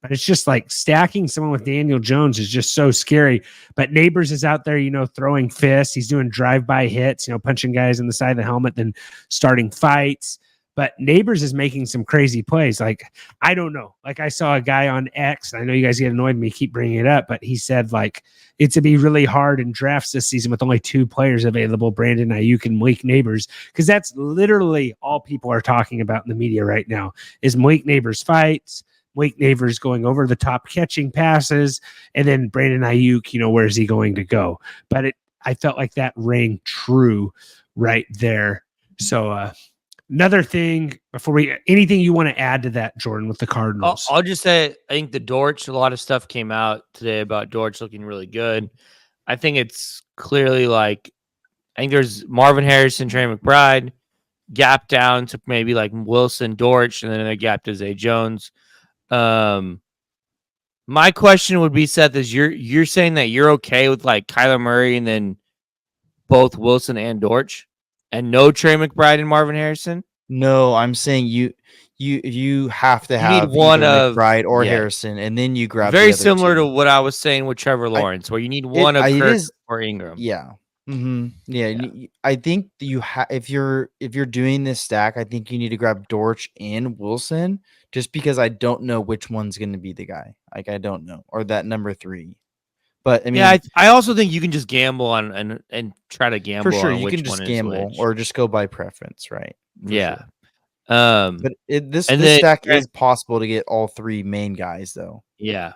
Speaker 2: But it's just like stacking someone with Daniel Jones is just so scary. But Neighbors is out there, throwing fists. He's doing drive-by hits, punching guys in the side of the helmet, then starting fights. But Neighbors is making some crazy plays. Like, I don't know. Like, I saw a guy on X. I know you guys get annoyed when me keep bringing it up, but he said, like, it's to be really hard in drafts this season with only 2 players available, Brandon Ayuk and Malik Neighbors, because that's literally all people are talking about in the media right now is Malik Neighbors fights, Malik Neighbors going over the top catching passes, and then Brandon Ayuk, where is he going to go? But I felt like that rang true right there. So, another thing before anything you want to add to that, Jordan, with the Cardinals?
Speaker 3: I'll just say, I think the Dortch, a lot of stuff came out today about Dortch looking really good. I think it's clearly I think there's Marvin Harrison, Trey McBride, gap down to maybe like Wilson, Dortch, and then another gap to Zay Jones. My question would be, Seth, is you're saying that you're okay with like Kyler Murray and then both Wilson and Dortch? And no Trey McBride and Marvin Harrison?
Speaker 4: No, I'm saying you have to have
Speaker 3: need one
Speaker 4: either
Speaker 3: of
Speaker 4: McBride or Harrison, and then you grab
Speaker 3: very
Speaker 4: the other
Speaker 3: similar
Speaker 4: two.
Speaker 3: to what I was saying with Trevor Lawrence, where you need one of Kirk or Ingram.
Speaker 4: Yeah. Mm-hmm. Yeah. I think if you're doing this stack, I think you need to grab Dortch and Wilson, just because I don't know which one's going to be the guy. Like, I don't know, or that number 3. But I mean,
Speaker 3: yeah, I also think you can just gamble on and try to gamble.
Speaker 4: For sure,
Speaker 3: on
Speaker 4: you
Speaker 3: which
Speaker 4: can just
Speaker 3: one
Speaker 4: gamble
Speaker 3: is
Speaker 4: or just go by preference, right?
Speaker 3: Yeah.
Speaker 4: Sure. But this stack is possible to get all 3 main guys, though.
Speaker 3: Yeah.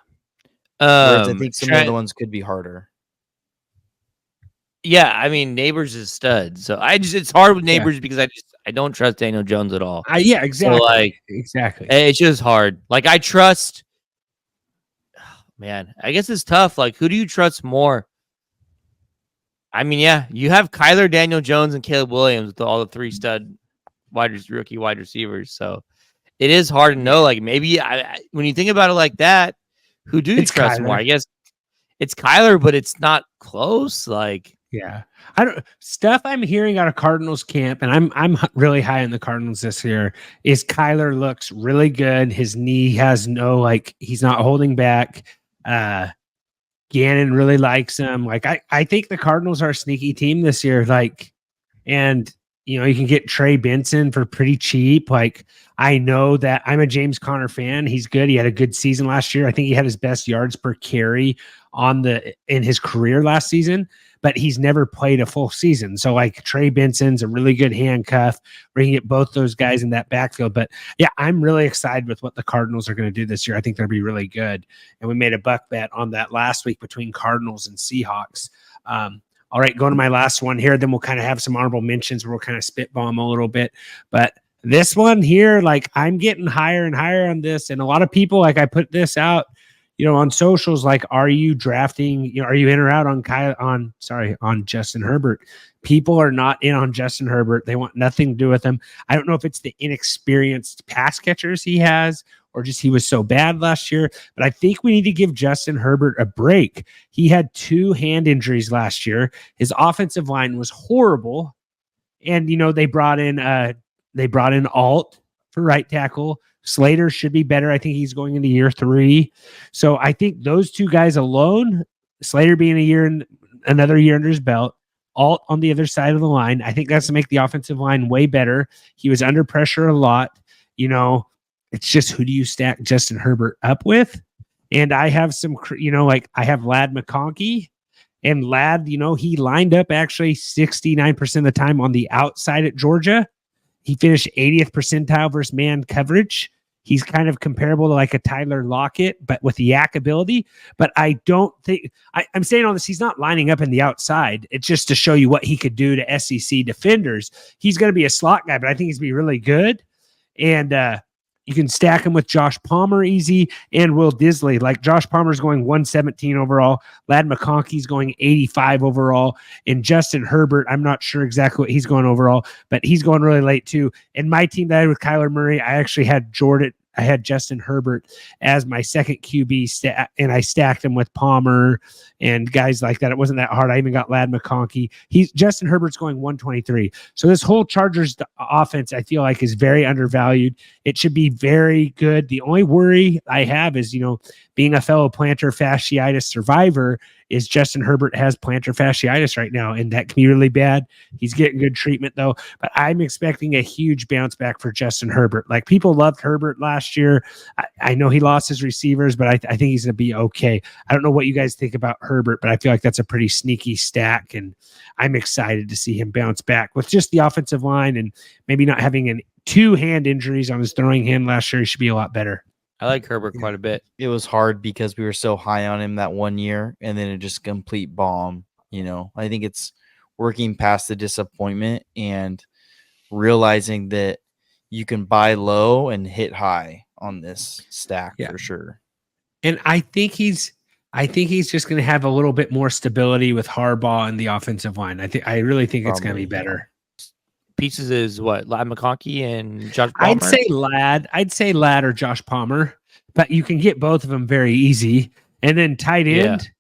Speaker 4: Whereas I think some of the other ones could be harder.
Speaker 3: Yeah, I mean, Neighbors is stud, so it's hard with Neighbors because I don't trust Daniel Jones at all.
Speaker 2: Yeah, exactly.
Speaker 3: So,
Speaker 2: exactly.
Speaker 3: It's just hard. Like, I trust. Man, I guess it's tough. Like, who do you trust more? I mean, yeah, you have Kyler, Daniel Jones, and Caleb Williams with all the 3 stud rookie wide receivers. So it is hard to know. Like, maybe when you think about it like that, who do you trust more? I guess it's Kyler, but it's not close. Like,
Speaker 2: yeah, stuff I'm hearing out of Cardinals camp, and I'm really high on the Cardinals this year. Is Kyler looks really good. His knee has he's not holding back. Gannon really likes him. Like, I think the Cardinals are a sneaky team this year. Like, and you can get Trey Benson for pretty cheap. Like, I know that I'm a James Conner fan. He's good. He had a good season last year. I think he had his best yards per carry in his career last season, but he's never played a full season. So like Trey Benson's a really good handcuff. We're going to get both those guys in that backfield. But yeah, I'm really excited with what the Cardinals are going to do this year. I think they'll be really good. And we made a buck bet on that last week between Cardinals and Seahawks. All right, going to my last one here. Then we'll kind of have some honorable mentions where we'll kind of spitball them a little bit. But this one here, like, I'm getting higher and higher on this. And a lot of people, like, I put this out, on socials, like, are you drafting, are you in or out on Justin Herbert? People are not in on Justin Herbert. They want nothing to do with him. I don't know if it's the inexperienced pass catchers he has or just he was so bad last year, but I think we need to give Justin Herbert a break. He had 2 hand injuries last year. His offensive line was horrible. And, they brought in Alt for right tackle. Slater should be better. I think he's going into year 3. So I think those 2 guys alone, Slater being another year under his belt, Alt on the other side of the line, I think that's to make the offensive line way better. He was under pressure a lot. It's just, who do you stack Justin Herbert up with? And I have some, I have Ladd McConkey. And Ladd, he lined up actually 69% of the time on the outside at Georgia. He finished 80th percentile versus man coverage. He's kind of comparable to like a Tyler Lockett, but with the yak ability. But I don't think I'm saying all this. He's not lining up in the outside. It's just to show you what he could do to SEC defenders. He's going to be a slot guy, but I think he's going to be really good. And, You can stack him with Josh Palmer easy and Will Disley. Like Josh Palmer's going 117 overall. Ladd McConkey's going 85 overall. And Justin Herbert, I'm not sure exactly what he's going overall, but he's going really late too. And my team that I had with Kyler Murray, I actually had I had Justin Herbert as my second QB and I stacked him with Palmer and guys like that. It wasn't that hard. I even got Ladd McConkey. Justin Herbert's going 123. So this whole Chargers offense, I feel like, is very undervalued. It should be very good. The only worry I have is, being a fellow plantar fasciitis survivor, is Justin Herbert has plantar fasciitis right now, and that can be really bad. He's getting good treatment though, but I'm expecting a huge bounce back for Justin Herbert. Like, people loved Herbert last year. I know he lost his receivers, but I think he's going to be okay. I don't know what you guys think about Herbert, but I feel like that's a pretty sneaky stack, and I'm excited to see him bounce back with just the offensive line and maybe not having two hand injuries on his throwing hand last year. He should be a lot better.
Speaker 3: I like Herbert quite a bit.
Speaker 4: It was hard because we were so high on him that 1 year, and then it just complete bomb. I think it's working past the disappointment and realizing that you can buy low and hit high on this stack for sure.
Speaker 2: And I think he's just going to have a little bit more stability with Harbaugh and the offensive line. I really think it's going to be better.
Speaker 3: Pieces is what? Ladd McConkey and Josh Palmer?
Speaker 2: I'd say Ladd or Josh Palmer, but you can get both of them very easy. And then tight end,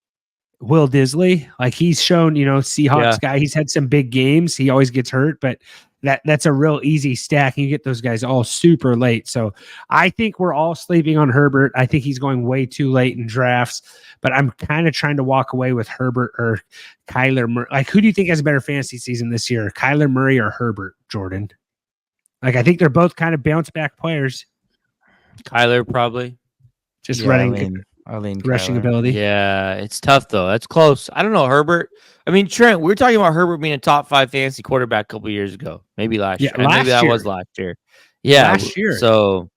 Speaker 2: Will Disley. Like, he's shown, Seahawks guy. He's had some big games. He always gets hurt, but that's a real easy stack. You get those guys all super late. So I think we're all sleeping on Herbert. I think he's going way too late in drafts, but I'm kind of trying to walk away with Herbert or Kyler Murray. Like, who do you think has a better fantasy season this year, Kyler Murray or Herbert, Jordan? Like, I think they're both kind of bounce back players.
Speaker 3: Kyler probably.
Speaker 2: Just
Speaker 4: rushing
Speaker 2: Kyler. Ability.
Speaker 3: Yeah, it's tough though. That's close. I don't know, Herbert. I mean, Trent, we were talking about Herbert being a top 5 fantasy quarterback a couple years ago. Maybe last year. Maybe that was last year. Yeah.
Speaker 2: Last year.
Speaker 3: So,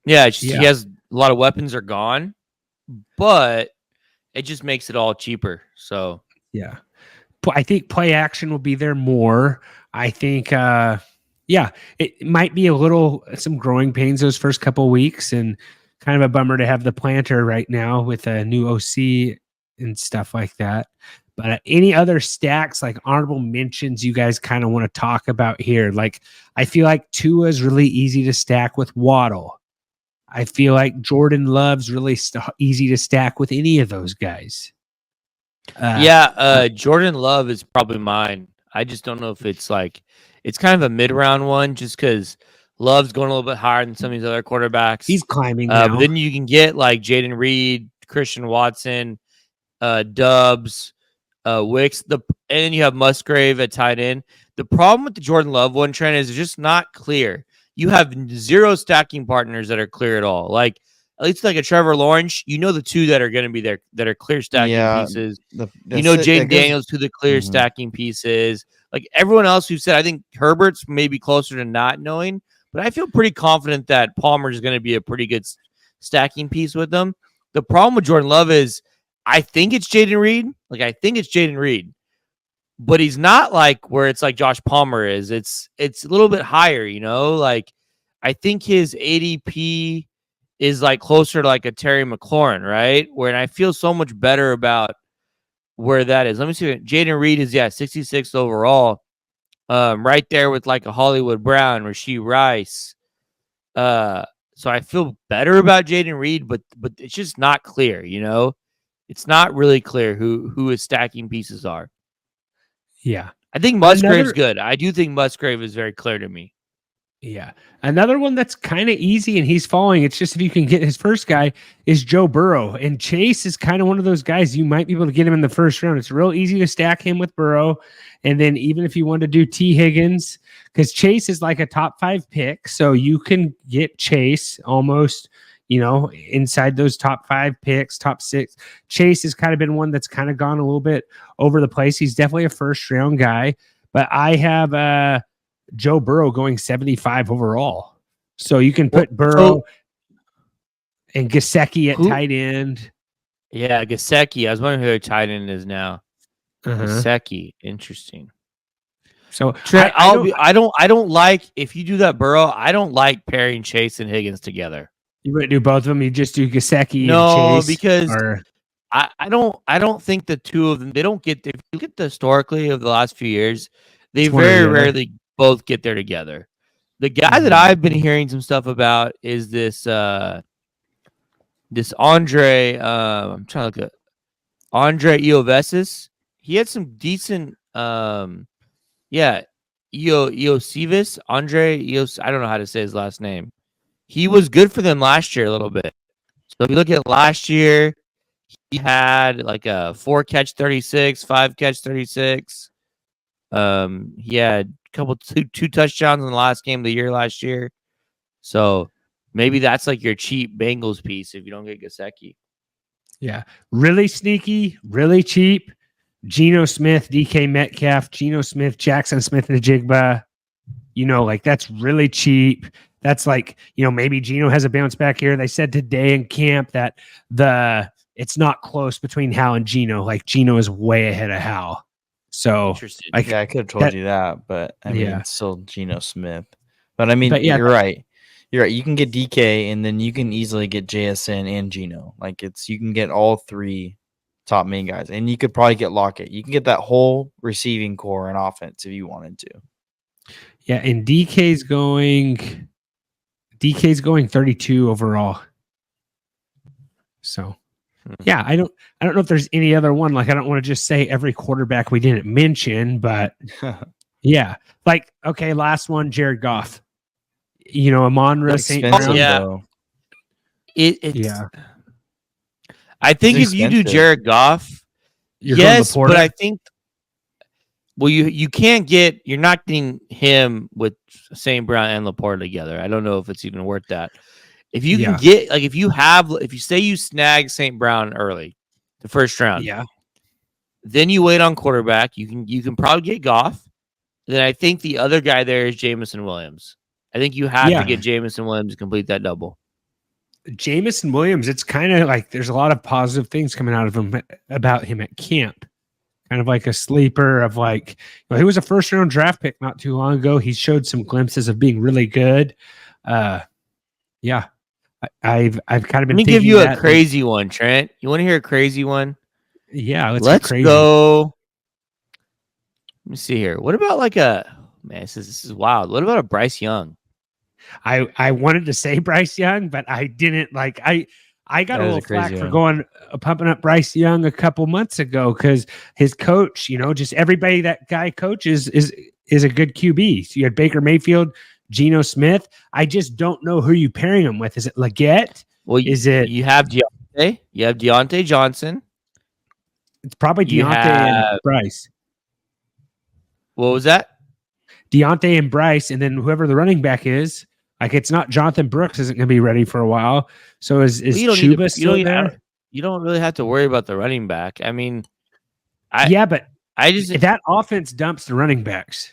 Speaker 3: he has a lot of weapons are gone, but it just makes it all cheaper. So,
Speaker 2: yeah. I think play action will be there more. I think, it might be some growing pains those first couple of weeks, and kind of a bummer to have the planter right now with a new OC and stuff like that. But any other stacks, like honorable mentions, you guys kind of want to talk about here? Like, I feel like Tua is really easy to stack with Waddle. I feel like Jordan Love's really easy to stack with any of those guys.
Speaker 3: Jordan Love is probably mine. I just don't know if it's kind of a mid-round one, just because Love's going a little bit higher than some of these other quarterbacks.
Speaker 2: He's climbing now.
Speaker 3: But then you can get like Jaden Reed, Christian Watson, Dubs, Wicks, and then you have Musgrave at tight end. The problem with the Jordan Love one, Trent, is it's just not clear. You have 0 stacking partners that are clear at all. Like, at least like a Trevor Lawrence, the two that are going to be there that are clear stacking pieces. Jaden Daniels, who the clear stacking pieces. Like, everyone else who said, I think Herbert's maybe closer to not knowing, but I feel pretty confident that Palmer is going to be a pretty good stacking piece with them. The problem with Jordan Love is I think it's Jaden Reed. But he's not like where it's like Josh Palmer is. It's a little bit higher, Like, I think his ADP is like closer to like a Terry McLaurin, right? Where I feel so much better about where that is. Let me see. Jaden Reed is 66 overall. Right there with like a Hollywood Brown, Rashee Rice. So I feel better about Jaden Reed, but it's just not clear, It's not really clear who his stacking pieces are.
Speaker 2: Yeah.
Speaker 3: I think Musgrave's good. I do think Musgrave is very clear to me.
Speaker 2: Yeah. Another one that's kind of easy and he's falling. It's just if you can get his first guy is Joe Burrow. And Chase is kind of one of those guys you might be able to get him in the first round. It's real easy to stack him with Burrow. And then even if you want to do T. Higgins, because Chase is like a top 5 pick. So you can get Chase almost, inside those top 5 picks, top 6. Chase has kind of been one that's kind of gone a little bit over the place. He's definitely a first round guy. But I have Joe Burrow going 75 overall. So you can put Burrow and Gesicki at tight end.
Speaker 3: Yeah, Gesicki. I was wondering who their tight end is now. Gesicki. Interesting.
Speaker 2: So
Speaker 3: Trent, I don't like if you do that, Burrow. I don't like pairing Chase and Higgins together.
Speaker 2: you wouldn't do both of them. You just do Gesicki and
Speaker 3: No,
Speaker 2: Chase,
Speaker 3: because
Speaker 2: or
Speaker 3: I don't think the two of them, they don't get, if you look at the historically of the last few years, they
Speaker 2: It's one or the
Speaker 3: very
Speaker 2: other.
Speaker 3: rarely both get there together. The guy that I've been hearing some stuff about is this Andre, I'm trying to look at Andre Iovesis. He had some decent Iosivas, Andre Ios, I don't know how to say his last name. He was good for them last year a little bit. So if you look at last year, he had like a 4-catch 36, 5-catch 36. He had a couple two touchdowns in the last game of the year last year. So maybe that's like your cheap Bengals piece if you don't get Gesicki.
Speaker 2: yeah, really sneaky, really cheap. Geno Smith, DK Metcalf, Geno Smith, Jackson Smith, and Jigba. Like that's really cheap. That's like, maybe Geno has a bounce back here. They said today in camp that it's not close between Hal and Geno. Like Geno is way ahead of Hal. So
Speaker 3: Interesting.
Speaker 2: like,
Speaker 4: Yeah, I could have told you that, but I mean,
Speaker 2: Yeah.
Speaker 4: it's still Geno Smith. But I mean,
Speaker 2: But yeah,
Speaker 4: you're right. You're right. You can get DK, and then you can easily get JSN and Geno. Like you can get all three top main guys, and you could probably get Lockett. You can get that whole receiving core and offense if you wanted to.
Speaker 2: yeah, and DK's going 32 overall. So yeah, I don't know if there's any other one. Like I don't want to just say every quarterback we didn't mention, but yeah. Like, okay, last one, Jared Goff. Amon-Ra St.
Speaker 4: Expensive,
Speaker 2: Brown.
Speaker 3: Yeah.
Speaker 4: though.
Speaker 3: Yeah. I think
Speaker 4: It's
Speaker 3: if you do
Speaker 4: expensive.
Speaker 3: Jared Goff,
Speaker 2: You're going
Speaker 3: yes,
Speaker 2: Laporta?
Speaker 3: but I think you can't get, you're not getting him with St. Brown and Laporta together. I don't know if it's even worth that. If you can get, like, if you say you snag St. Brown early, the first round,
Speaker 2: Yeah.
Speaker 3: then you wait on quarterback, you can probably get Goff. Then I think the other guy there is Jameson Williams. I think you have to get Jameson Williams to complete that double.
Speaker 2: Jameson Williams, it's kind of like there's a lot of positive things coming out of him about him at camp. Kind of like a sleeper of like, he was a first round draft pick not too long ago. He showed some glimpses of being really good. Yeah. I've kind of been.
Speaker 3: Let me give you a crazy one, Trent. You want to hear a crazy one?
Speaker 2: Yeah,
Speaker 3: let's go. Let me see here. What about like this is wild. What about a Bryce Young?
Speaker 2: I wanted to say Bryce Young, but I didn't. Like I got a little flack for going pumping up Bryce Young a couple months ago because his coach, just everybody that guy coaches is a good QB. So you had Baker Mayfield, Geno Smith. I just don't know who you pairing him with. Is it Leggett?
Speaker 3: Well, you have Deontay. You have Deontay Johnson.
Speaker 2: It's probably Deontay and Bryce.
Speaker 3: What was that?
Speaker 2: Deontay and Bryce, and then whoever the running back is. Like, it's not Jonathan Brooks isn't going to be ready for a while. So is Chuba still there?
Speaker 3: You don't really have to worry about the running back. I mean,
Speaker 2: but
Speaker 3: I just
Speaker 2: that offense dumps the running backs.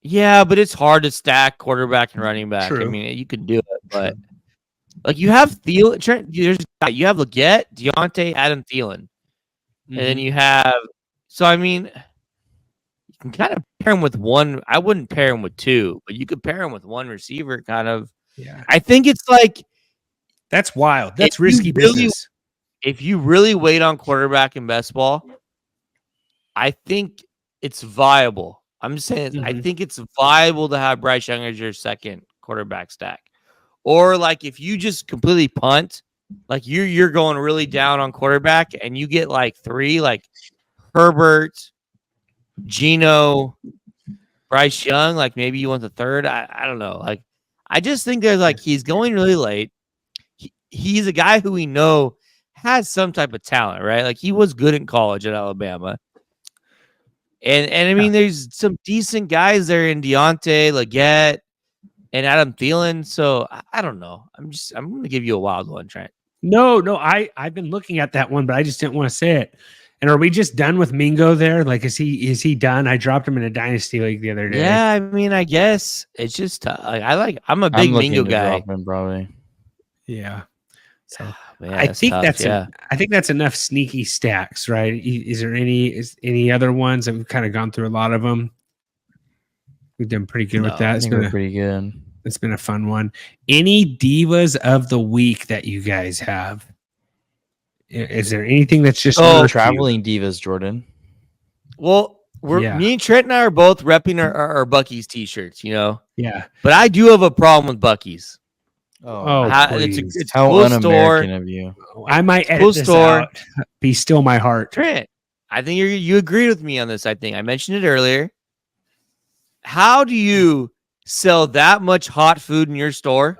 Speaker 3: Yeah, but it's hard to stack quarterback and running back.
Speaker 2: True.
Speaker 3: I mean, you can do it, but like you have Thielen, you have Leggett, Deontay, Adam Thielen, and then you have. So I mean, you can kind of pair him with one. I wouldn't pair him with two, but you could pair him with one receiver. Kind of.
Speaker 2: Yeah.
Speaker 3: I think it's like
Speaker 2: that's wild. That's risky business.
Speaker 3: If you really wait on quarterback in best ball, I think it's viable. I'm just saying, I think it's viable to have Bryce Young as your second quarterback stack. Or like if you just completely punt, like you're going really down on quarterback and you get like three, like Herbert, Geno, Bryce Young, like maybe you want the third. I don't know. Like I just think there's like he's going really late. He's a guy who we know has some type of talent, right? Like he was good in college at Alabama. And I mean, there's some decent guys there in Deontay, Leggett, and Adam Thielen. So I don't know. I'm going to give you a wild one, Trent.
Speaker 2: No, I've been looking at that one, but I just didn't want to say it. And are we just done with Mingo there? Like, is he done? I dropped him in a dynasty league the other day.
Speaker 3: Yeah, I mean, I guess it's just like I'm a big Mingo guy.
Speaker 4: Drop him, probably.
Speaker 2: Yeah. So
Speaker 3: man,
Speaker 2: I think
Speaker 3: tough,
Speaker 2: I think that's enough sneaky stacks, right? Is there any other ones? I've kind of gone through a lot of them. We've done pretty good with
Speaker 3: No,
Speaker 2: that.
Speaker 4: I think we're pretty good.
Speaker 2: It's been a fun one. Any divas of the week that you guys have? Is there anything that's just
Speaker 3: Oh,
Speaker 2: irked you?
Speaker 4: Traveling divas, Jordan.
Speaker 3: Well,
Speaker 2: Yeah.
Speaker 3: me and Trent and I are both repping our Bucky's t-shirts,
Speaker 2: Yeah.
Speaker 3: But I do have a problem with Bucky's.
Speaker 2: Oh,
Speaker 3: It's a
Speaker 2: please.
Speaker 4: how
Speaker 3: cool
Speaker 4: un-American
Speaker 3: store.
Speaker 4: of you.
Speaker 2: I might edit
Speaker 3: Cool
Speaker 2: this
Speaker 3: store.
Speaker 2: out. Be still my heart.
Speaker 3: Trent, I think you agreed with me on this. I think I mentioned it earlier. How do you sell that much hot food in your store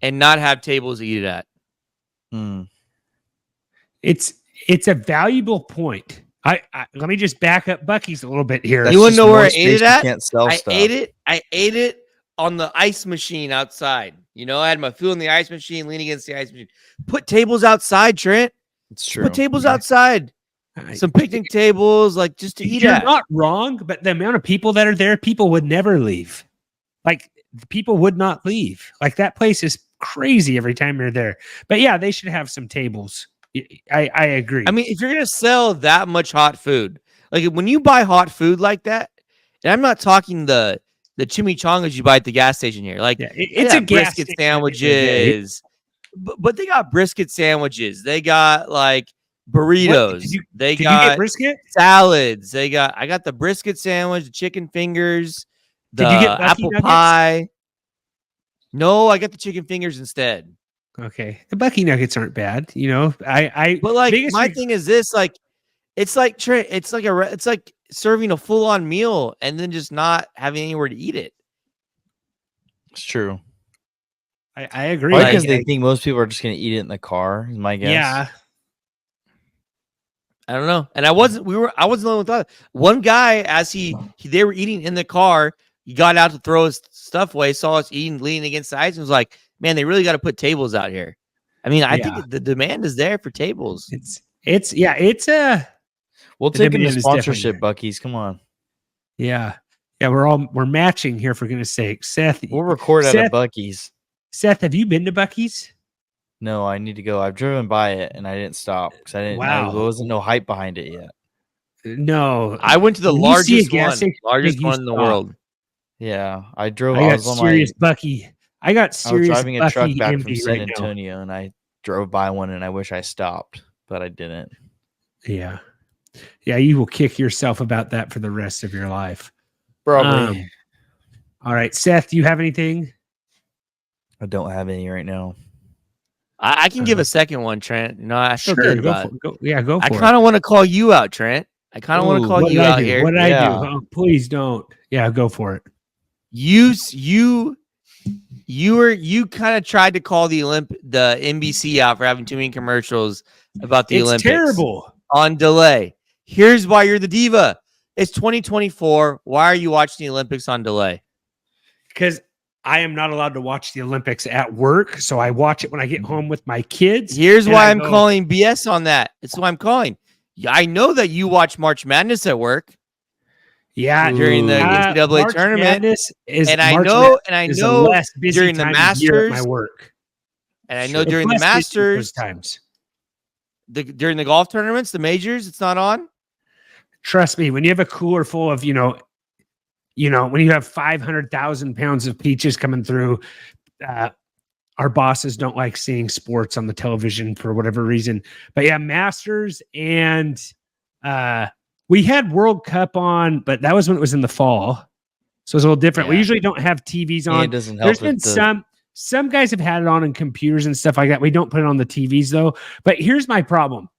Speaker 3: and not have tables to eat it at?
Speaker 2: It's a valuable point. I let me just back up Bucky's a little bit here.
Speaker 4: That's
Speaker 3: You want to
Speaker 4: just
Speaker 3: know where
Speaker 4: more
Speaker 3: I ate
Speaker 4: space
Speaker 3: it
Speaker 4: you
Speaker 3: at?
Speaker 4: can't sell
Speaker 3: I
Speaker 4: stuff.
Speaker 3: ate it on the ice machine outside. I had my food in the ice machine, leaning against the ice machine. Put tables outside, Trent.
Speaker 4: It's true.
Speaker 3: Put tables outside. Some picnic tables, like just to eat
Speaker 2: You're
Speaker 3: at.
Speaker 2: not wrong, but the amount of people that are there, people would never leave. Like people would not leave. Like that place is crazy every time you're there. But yeah, they should have some tables. I agree.
Speaker 3: I mean, if you're gonna sell that much hot food, like when you buy hot food like that, and I'm not talking the chimichangas you buy at the gas station here. Like
Speaker 2: it's a gas
Speaker 3: brisket
Speaker 2: station
Speaker 3: sandwiches, but they got brisket sandwiches. They got like burritos.
Speaker 2: Did you
Speaker 3: got
Speaker 2: get brisket?
Speaker 3: salads. I got the brisket sandwich, the chicken fingers, the
Speaker 2: Did you get Bucky
Speaker 3: apple
Speaker 2: nuggets?
Speaker 3: pie. No, I got the chicken fingers instead.
Speaker 2: Okay, the Bucky nuggets aren't bad. But
Speaker 3: like my thing is this: like, it's like it's like serving a full-on meal and then just not having anywhere to eat it.
Speaker 4: It's true.
Speaker 2: I agree.
Speaker 4: Probably because they think most people are just going to eat it in the car. Is my guess.
Speaker 2: Yeah.
Speaker 3: I don't know. And I wasn't the only one who thought. One guy, as they were eating in the car, he got out to throw his stuff away, saw us eating, leaning against the ice, and was like, "Man, they really got to put tables out here." I mean, I think the demand is there for tables.
Speaker 2: It's a.
Speaker 4: We'll
Speaker 2: The
Speaker 4: take in the
Speaker 2: demand is
Speaker 4: sponsorship,
Speaker 2: definitely there.
Speaker 4: Bucky's. Come on.
Speaker 2: Yeah. We're matching here for goodness sake. Seth,
Speaker 4: We'll record at a Bucky's.
Speaker 2: Seth, have you been to Bucky's?
Speaker 4: No, I need to go. I've driven by it and I didn't stop because I didn't.
Speaker 2: Wow.
Speaker 4: There wasn't no hype behind it yet.
Speaker 2: No,
Speaker 3: I went to the
Speaker 2: When you see a
Speaker 3: largest
Speaker 2: gas
Speaker 3: one,
Speaker 2: station,
Speaker 3: largest
Speaker 2: you
Speaker 3: one in the
Speaker 2: stop.
Speaker 3: world.
Speaker 4: Yeah, I drove.
Speaker 2: I got
Speaker 4: was on
Speaker 2: serious Bucky. I got
Speaker 4: I was
Speaker 2: serious
Speaker 4: driving a truck
Speaker 2: Bucky
Speaker 4: back from
Speaker 2: envy
Speaker 4: San
Speaker 2: right now.
Speaker 4: Antonio, and I drove by one, and I wish I stopped, but I didn't.
Speaker 2: Yeah. You will kick yourself about that for the rest of your life.
Speaker 4: Probably.
Speaker 2: All right, Seth, do you have anything?
Speaker 4: I don't have any right now.
Speaker 3: I can give a second one, Trent. No, I feel good about it.
Speaker 2: Go
Speaker 3: I
Speaker 2: for it.
Speaker 3: kind of want to call you out, Trent. I kind of want to call
Speaker 2: What
Speaker 3: you
Speaker 2: did I
Speaker 3: out
Speaker 2: do?
Speaker 3: here.
Speaker 2: What did I
Speaker 4: Yeah.
Speaker 2: do? Oh, please don't. Yeah, go for it.
Speaker 3: You kind of tried to call the NBC out for having too many commercials about the Olympics.
Speaker 2: It's terrible.
Speaker 3: On delay. Here's why you're the diva. It's 2024. Why are you watching the Olympics on delay?
Speaker 2: Because I am not allowed to watch the Olympics at work, so I watch it when I get home with my kids.
Speaker 3: Here's
Speaker 2: and
Speaker 3: why
Speaker 2: I
Speaker 3: I'm
Speaker 2: go,
Speaker 3: calling BS on that. It's why I'm calling. I know that you watch March Madness at work.
Speaker 2: Yeah,
Speaker 3: during the NCAA
Speaker 2: March
Speaker 3: tournament.
Speaker 2: Madness is,
Speaker 3: And I
Speaker 2: March
Speaker 3: know
Speaker 2: is a less busy
Speaker 3: during the
Speaker 2: time of year at
Speaker 3: Masters,
Speaker 2: my work.
Speaker 3: And I know
Speaker 2: It's
Speaker 3: during the
Speaker 2: less busy
Speaker 3: Masters,
Speaker 2: those times.
Speaker 3: during the golf tournaments, the majors, it's not on.
Speaker 2: Trust me, when you have a cooler full of, when you have 500,000 pounds of peaches coming through, our bosses don't like seeing sports on the television for whatever reason. But yeah, Masters and we had World Cup on, but that was when it was in the fall. So it's a little different.
Speaker 4: Yeah.
Speaker 2: We usually don't have TVs on.
Speaker 4: And it doesn't help.
Speaker 2: There's been some guys have had it on computers and stuff like that. We don't put it on the TVs though. But here's my problem.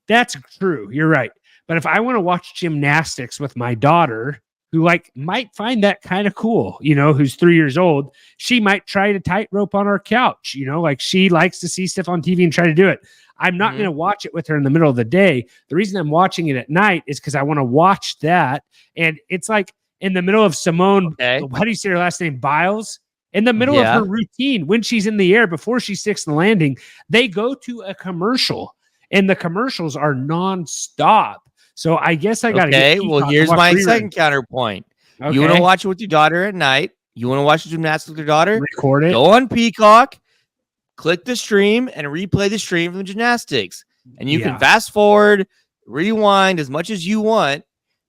Speaker 2: That's true. You're right. But if I want to watch gymnastics with my daughter, who might find that kind of cool, who's 3 years old, she might try to tightrope on our couch, she likes to see stuff on TV and try to do it. I'm not going to watch it with her in the middle of the day. The reason I'm watching it at night is because I want to watch that. And it's like in the middle of Simone, how do you say her last name? Biles? In the middle of her routine, when she's in the air, before she sticks the landing, they go to a commercial and the commercials are nonstop. So I guess I got to get
Speaker 3: well, here's my second counterpoint.
Speaker 2: Okay.
Speaker 3: You want to watch it with your daughter at night. You want to watch the gymnastics with your daughter.
Speaker 2: Record it.
Speaker 3: Go on Peacock, click the stream, and replay the stream from the gymnastics. And you can fast forward, rewind as much as you want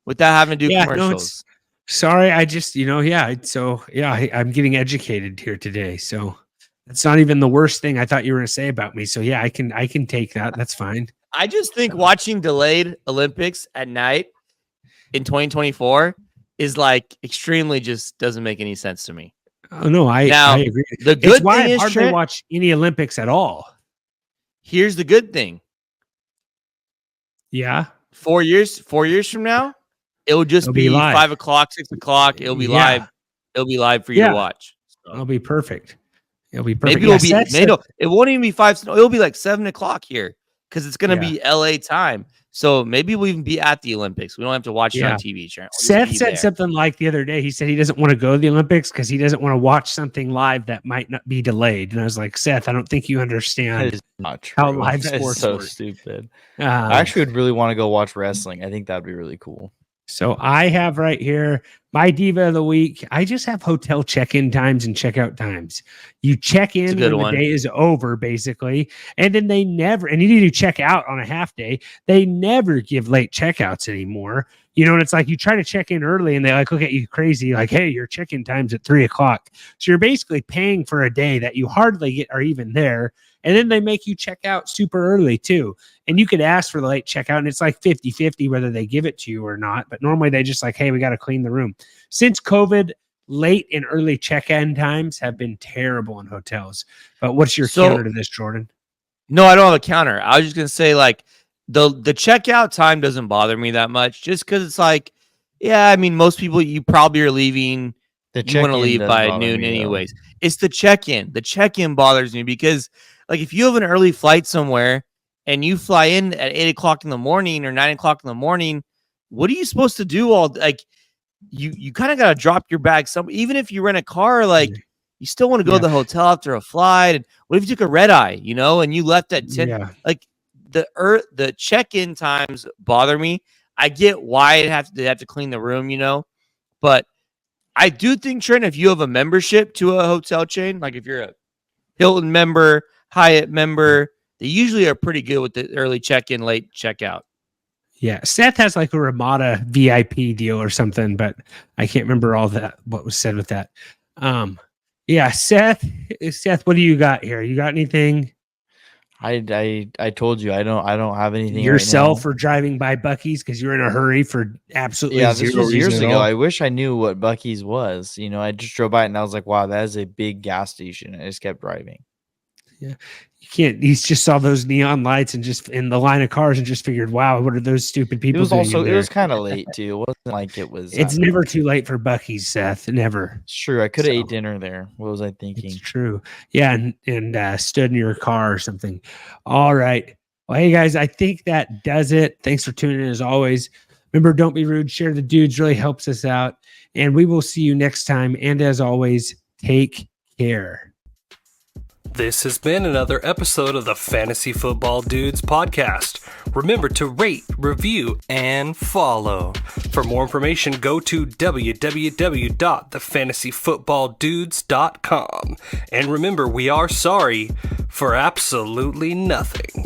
Speaker 3: without having to do commercials.
Speaker 2: Sorry, I just, I'm getting educated here today. So that's not even the worst thing I thought you were going to say about me. So yeah, I can take that. That's fine.
Speaker 3: I just think watching delayed Olympics at night in 2024 is like extremely just doesn't make any sense to me.
Speaker 2: Oh no, I agree.
Speaker 3: The
Speaker 2: It's
Speaker 3: good
Speaker 2: why
Speaker 3: thing
Speaker 2: I
Speaker 3: is,
Speaker 2: hardly
Speaker 3: Trent,
Speaker 2: watch any Olympics at all.
Speaker 3: here's the good thing.
Speaker 2: Yeah.
Speaker 3: 4 years from now, it'll just
Speaker 2: It'll
Speaker 3: be
Speaker 2: be live.
Speaker 3: 5 o'clock, 6 o'clock. It'll be live. It'll be live for you to watch. So
Speaker 2: It'll be perfect. It'll be perfect.
Speaker 3: maybe it won't even be 5. It'll be like 7 o'clock here because it's going to be LA time. So maybe we'll even be at the Olympics. We don't have to watch it on TV. Trent.
Speaker 2: Seth said something like the other day. He said he doesn't want to go to the Olympics because he doesn't want to watch something live that might not be delayed. And I was like, Seth, I don't think you understand
Speaker 4: That is not true.
Speaker 2: how live
Speaker 4: That is
Speaker 2: sports
Speaker 4: so
Speaker 2: work.
Speaker 4: stupid. I actually would really want to go watch wrestling. I think that'd be really cool.
Speaker 2: So I have right here my diva of the week. I just have hotel check-in times and check-out times. You check in when the day is over, basically, and then they never, and you need to check out on a half day. They never give late checkouts anymore. You know, and it's like you try to check in early and they like look at you crazy, like, hey, your check-in time's at 3 o'clock. So you're basically paying for a day that you hardly get or even there. And then they make you check out super early too. And you could ask for the late checkout and it's like 50-50 whether they give it to you or not. But normally they just like, hey, we got to clean the room. Since COVID, late and early check-in times have been terrible in hotels. But what's your counter to this, Jordan?
Speaker 3: No, I don't have a counter. I was just going to say like the checkout time doesn't bother me that much just because it's like, yeah, I mean, most people, you probably are leaving. You want to leave by noon anyways. It's the check-in. The check-in bothers me because like if you have an early flight somewhere and you fly in at 8 o'clock in the morning or 9 o'clock in the morning, what are you supposed to do you kind of got to drop your bag even if you rent a car, like you still want to go to the hotel after a flight. And what if you took a red eye, and you left at 10, like the check-in times bother me. I get why they have to clean the room, but I do think, Trent, if you have a membership to a hotel chain, like if you're a Hilton member, Hyatt member, they usually are pretty good with the early check-in, late checkout.
Speaker 2: Yeah, Seth has like a Ramada VIP deal or something, but I can't remember all that what was said with that. Seth, what do you got here? You got anything?
Speaker 4: I told you I don't have anything
Speaker 2: yourself
Speaker 4: right
Speaker 2: for driving by Buc-ee's because you're in a hurry for absolutely
Speaker 4: this was years ago. I wish I knew what Buc-ee's was. I just drove by it and I was like, wow, that is a big gas station. I just kept driving.
Speaker 2: Yeah, you can't. He just saw those neon lights and just in the line of cars and just figured, wow, what are those stupid people?
Speaker 4: It was kind of late too. It wasn't like it was.
Speaker 2: It's never too late for Buc-ee's, Seth. Never.
Speaker 4: It's true. I could have ate dinner there. What was I thinking?
Speaker 2: It's true. Yeah, and stood in your car or something. All right. Well, hey guys, I think that does it. Thanks for tuning in as always. Remember, don't be rude. Share the dudes, really helps us out. And we will see you next time. And as always, take care.
Speaker 1: This has been another episode of the Fantasy Football Dudes podcast. Remember to rate, review, and follow. For more information, go to www.thefantasyfootballdudes.com. And remember, we are sorry for absolutely nothing.